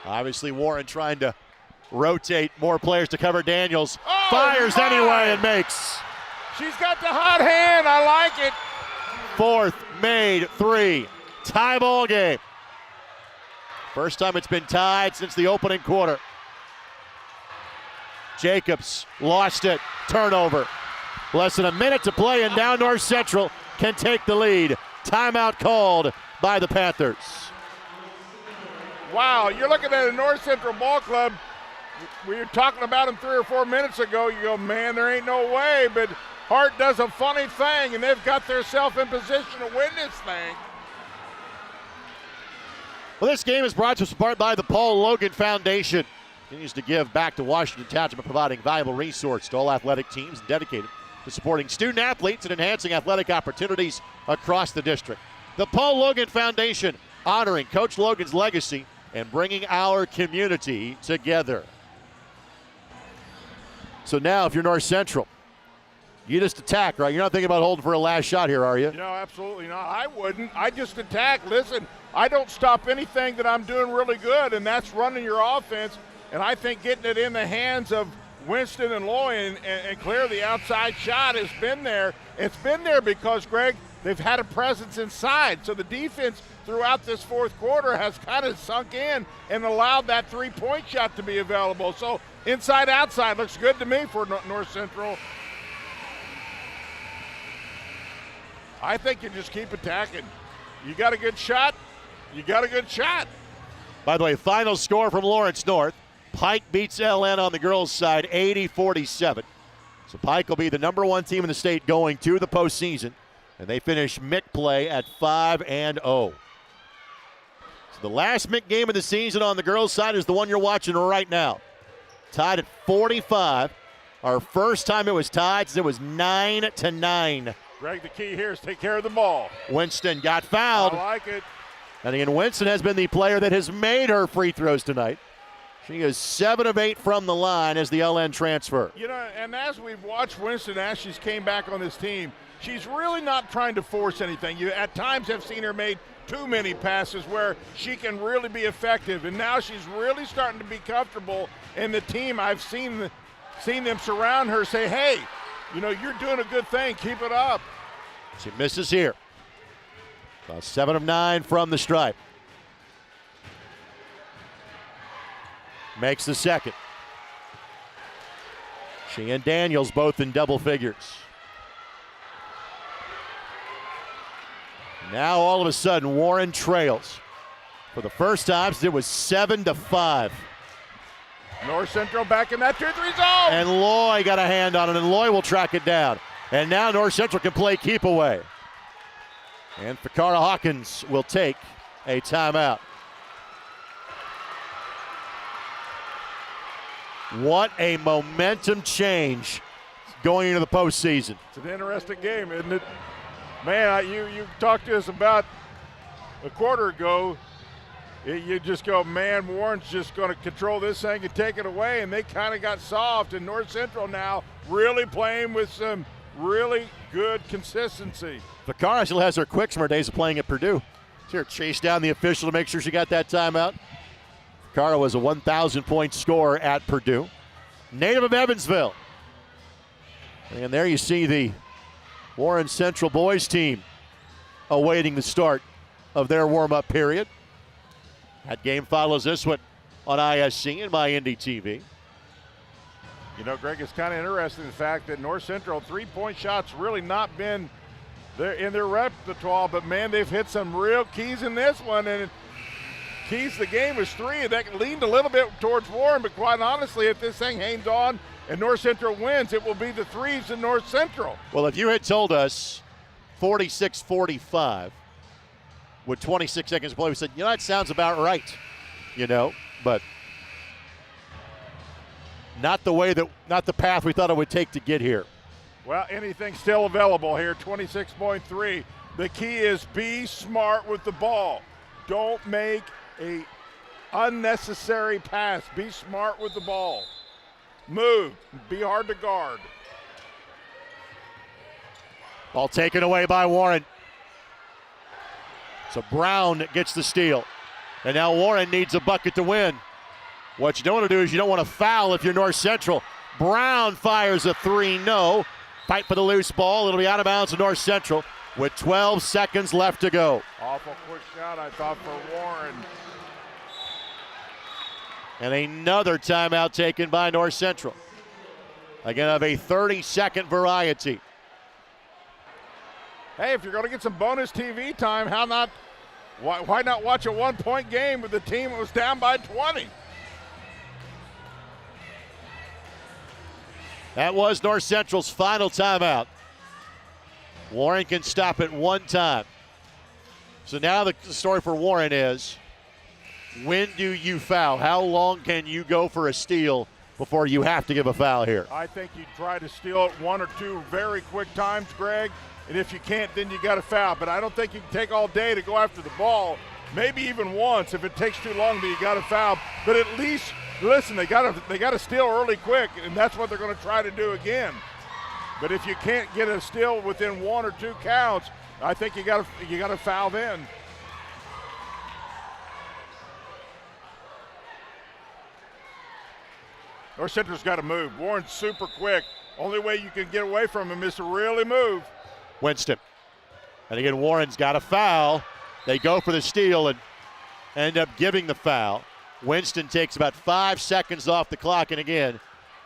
Obviously Warren trying to rotate more players to cover Daniels. Fires anyway and makes. She's got the hot hand. I like it. 4th made 3. Tie ball game. First time it's been tied since the opening quarter. Jacobs lost it. Turnover. Less than a minute to play, and now North Central can take the lead. Timeout called by the Panthers. Wow, you're looking at a North Central ball club. We were talking about them 3 or 4 minutes ago. You go, man, there ain't no way. But Hart does a funny thing, and they've got themselves in position to win this thing. Well, this game is brought to us in part by the Paul Logan Foundation. Continues to give back to Washington Township by providing valuable resources to all athletic teams and dedicated to supporting student athletes and enhancing athletic opportunities across the district. The Paul Logan Foundation, honoring Coach Logan's legacy and bringing our community together. So now, if you're North Central, you just attack, right? You're not thinking about holding for a last shot here, are you? No, absolutely not. I wouldn't. I just attack. Listen, I don't stop anything that I'm doing really good, and that's running your offense. And I think getting it in the hands of Winston and Loy and clear the outside shot has been there. It's been there because, Greg, they've had a presence inside. So the defense throughout this 4th quarter has kind of sunk in and allowed that 3-point shot to be available. So inside, outside looks good to me for North Central. I think you just keep attacking. You got a good shot, you got a good shot. By the way, final score from Lawrence North. Pike beats LN on the girls' side 80-47. So Pike will be the #1 team in the state going to the postseason. And they finish MIC play at 5-0. So the last MIC game of the season on the girls' side is the one you're watching right now. Tied at 45. Our first time it was tied, it was 9-9. Greg, the key here is take care of the ball. Winston got fouled. I like it. And again, Winston has been the player that has made her free throws tonight. She is 7 of 8 from the line as the LN transfer. You know, and as we've watched Winston as she's came back on this team, she's really not trying to force anything. You at times have seen her make too many passes where she can really be effective, and now she's really starting to be comfortable in the team. I've seen them surround her, say, hey, you know, you're doing a good thing. Keep it up. She misses here. 7 of 9 from the stripe. Makes the second. She and Daniels both in double figures. Now all of a sudden Warren trails. For the first time since it was 7-5. North Central back in that 2-3 zone. And Loy got a hand on it, and Loy will track it down. And now North Central can play keep away. And Fakara Hawkins will take a timeout. What a momentum change going into the postseason. It's an interesting game, isn't it? Man, you talked to us about a quarter ago. You just go, man, Warren's just going to control this thing and take it away, and they kind of got soft. And North Central now really playing with some really good consistency. Vaccaro still has her Quicksmore days of playing at Purdue. Here, chase down the official to make sure she got that timeout. Vaccaro was a 1,000-point scorer at Purdue. Native of Evansville. And there you see the Warren Central boys team awaiting the start of their warm-up period. That game follows this one on ISC and my Indy TV. You know, Greg, it's kind of interesting the fact that North Central three-point shots really not been in their repertoire, but man, they've hit some real keys in this one, and keys to the game was three, and that leaned a little bit towards Warren, but quite honestly, if this thing hangs on and North Central wins, it will be the threes in North Central. Well, if you had told us 46-45 with 26 seconds to play, we said, you know, that sounds about right, you know, but not the path we thought it would take to get here. Well, anything's still available here, 26.3. The key is be smart with the ball. Don't make a unnecessary pass. Be smart with the ball. Move. Be hard to guard. Ball taken away by Warren. So Brown gets the steal. And now Warren needs a bucket to win. What you don't want to do is you don't want to foul if you're North Central. Brown fires a three, no. Fight for the loose ball. It'll be out of bounds to North Central with 12 seconds left to go. Awful quick shot, I thought, for Warren. And another timeout taken by North Central. Again, of a 30-second variety. Hey, if you're going to get some bonus TV time, why not watch a one-point game with the team that was down by 20? That was North Central's final timeout. Warren can stop it one time. So now the story for Warren is, when do you foul? How long can you go for a steal before you have to give a foul here? I think you try to steal it one or two very quick times, Greg, and if you can't, then you got to foul. But I don't think you can take all day to go after the ball. Maybe even once. If it takes too long, then you got to foul. But at least, listen, they got to steal early quick, and that's what they're going to try to do again. But if you can't get a steal within one or two counts, I think you got to foul then. North Central's got to move. Warren's super quick. Only way you can get away from him is to really move. Winston. And again, Warren's got a foul. They go for the steal and end up giving the foul. Winston takes about 5 seconds off the clock. And again,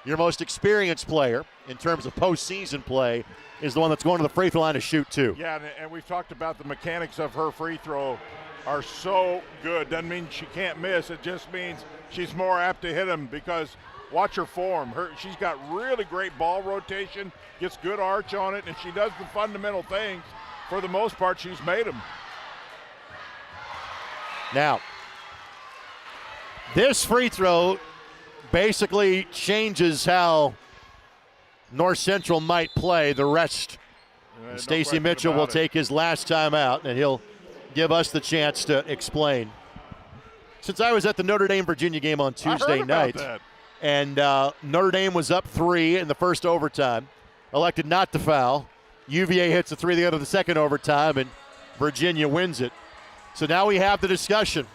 your most experienced player in terms of postseason play is the one that's going to the free throw line to shoot two. Yeah, and we've talked about the mechanics of her free throw are so good. Doesn't mean she can't miss. It just means she's more apt to hit them because watch her form. She's got really great ball rotation, gets good arch on it, and she does the fundamental things. For the most part, she's made them. Now, this free throw basically changes how North Central might play the rest. Stacey Mitchell will take his last time out, and he'll give us the chance to explain. Since I was at the Notre Dame-Virginia game on Tuesday night, and Notre Dame was up 3 in the first overtime, elected not to foul. UVA hits a 3 the end of the second overtime, and Virginia wins it. So now we have the discussion.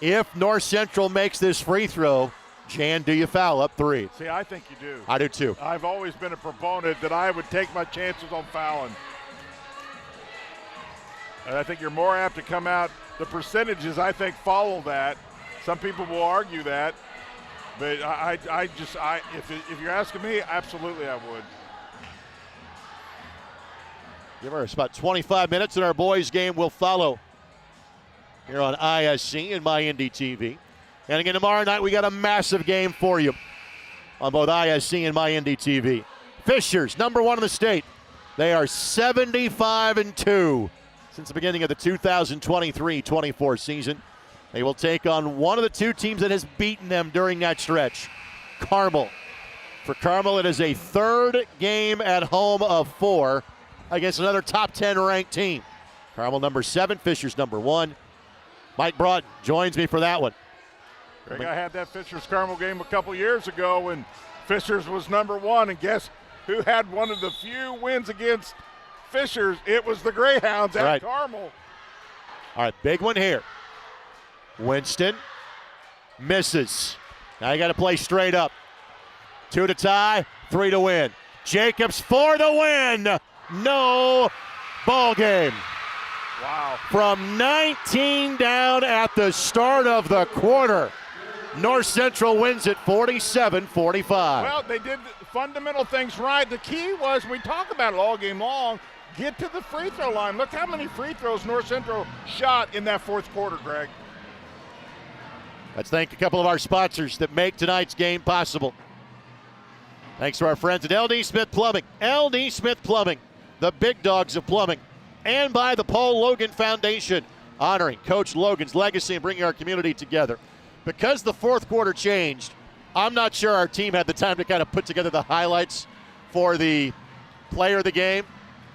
If North Central makes this free throw, Jan, do you foul up 3? See, I think you do. I do too. I've always been a proponent that I would take my chances on fouling. And I think you're more apt to come out. The percentages, I think, follow that. Some people will argue that. But if you're asking me, absolutely I would. Give us about 25 minutes, and our boys' game will follow here on ISC and my Indy TV. And again, tomorrow night we got a massive game for you on both ISC and my Indy TV. Fishers, number 1 in the state. They are 75-2 since the beginning of the 2023-24 season. They will take on one of the two teams that has beaten them during that stretch, Carmel. For Carmel, it is a third game at home of 4. against another top 10 ranked team. Carmel number 7, Fishers number 1. Mike Broughton joins me for that one. Greg, I had that Fishers Carmel game a couple years ago when Fishers was number 1, and guess who had one of the few wins against Fishers? It was the Greyhounds at Carmel. All right, big one here. Winston misses. Now you got to play straight up. 2 to tie, 3 to win. Jacobs for the win. No ball game. Wow. From 19 down at the start of the quarter, North Central wins it 47-45. Well, they did fundamental things right. The key was, we talk about it all game long, get to the free throw line. Look how many free throws North Central shot in that fourth quarter, Greg. Let's thank a couple of our sponsors that make tonight's game possible. Thanks to our friends at LD Smith Plumbing. LD Smith Plumbing, the big dogs of plumbing. And by the Paul Logan Foundation, honoring Coach Logan's legacy and bringing our community together. Because the fourth quarter changed, I'm not sure our team had the time to kind of put together the highlights for the player of the game.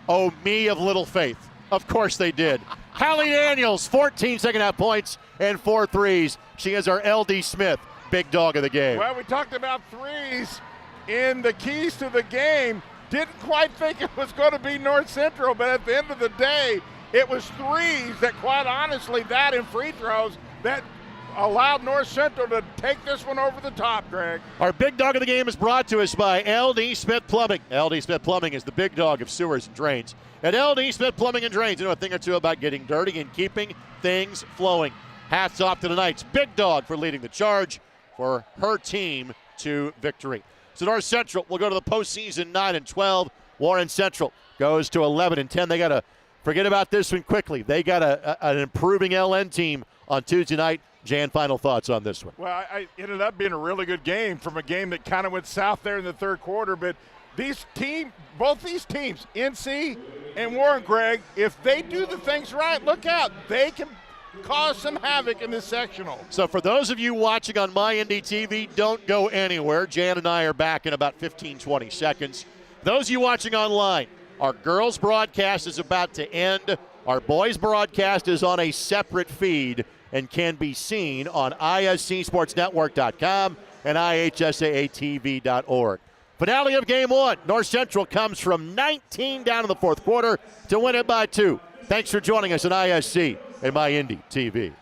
Oh, me of little faith. Of course they did. Hallie Daniels, 14 second-half points and 4 threes. She is our LD Smith, big dog of the game. Well, we talked about threes in the keys to the game. Didn't quite think it was going to be North Central, but at the end of the day, it was threes that, quite honestly, that and free throws that allowed North Central to take this one over the top, Greg. Our big dog of the game is brought to us by LD Smith Plumbing. LD Smith Plumbing is the big dog of sewers and drains. At LD Smith Plumbing and Drains, you know a thing or two about getting dirty and keeping things flowing. Hats off to tonight's big dog for leading the charge for her team to victory. So North Central will go to the postseason 9-12. Warren Central goes to 11-10. They got to forget about this one quickly. They got an improving LN team on Tuesday night. Jan, final thoughts on this one. Well, it ended up being a really good game from a game that kind of went south there in the third quarter. But both these teams, NC and Warren, Greg, if they do the things right, look out. They can cause some havoc in this sectional. So for those of you watching on MyNDTV, don't go anywhere. Jan and I are back in about 15-20 seconds. Those of you watching online, our girls broadcast is about to end. Our boys broadcast is on a separate feed and can be seen on iscsportsnetwork.com and ihsaatv.org. Finale of Game 1. North Central comes from 19 down in the fourth quarter to win it by 2. Thanks for joining us on ISC and MyNDTV.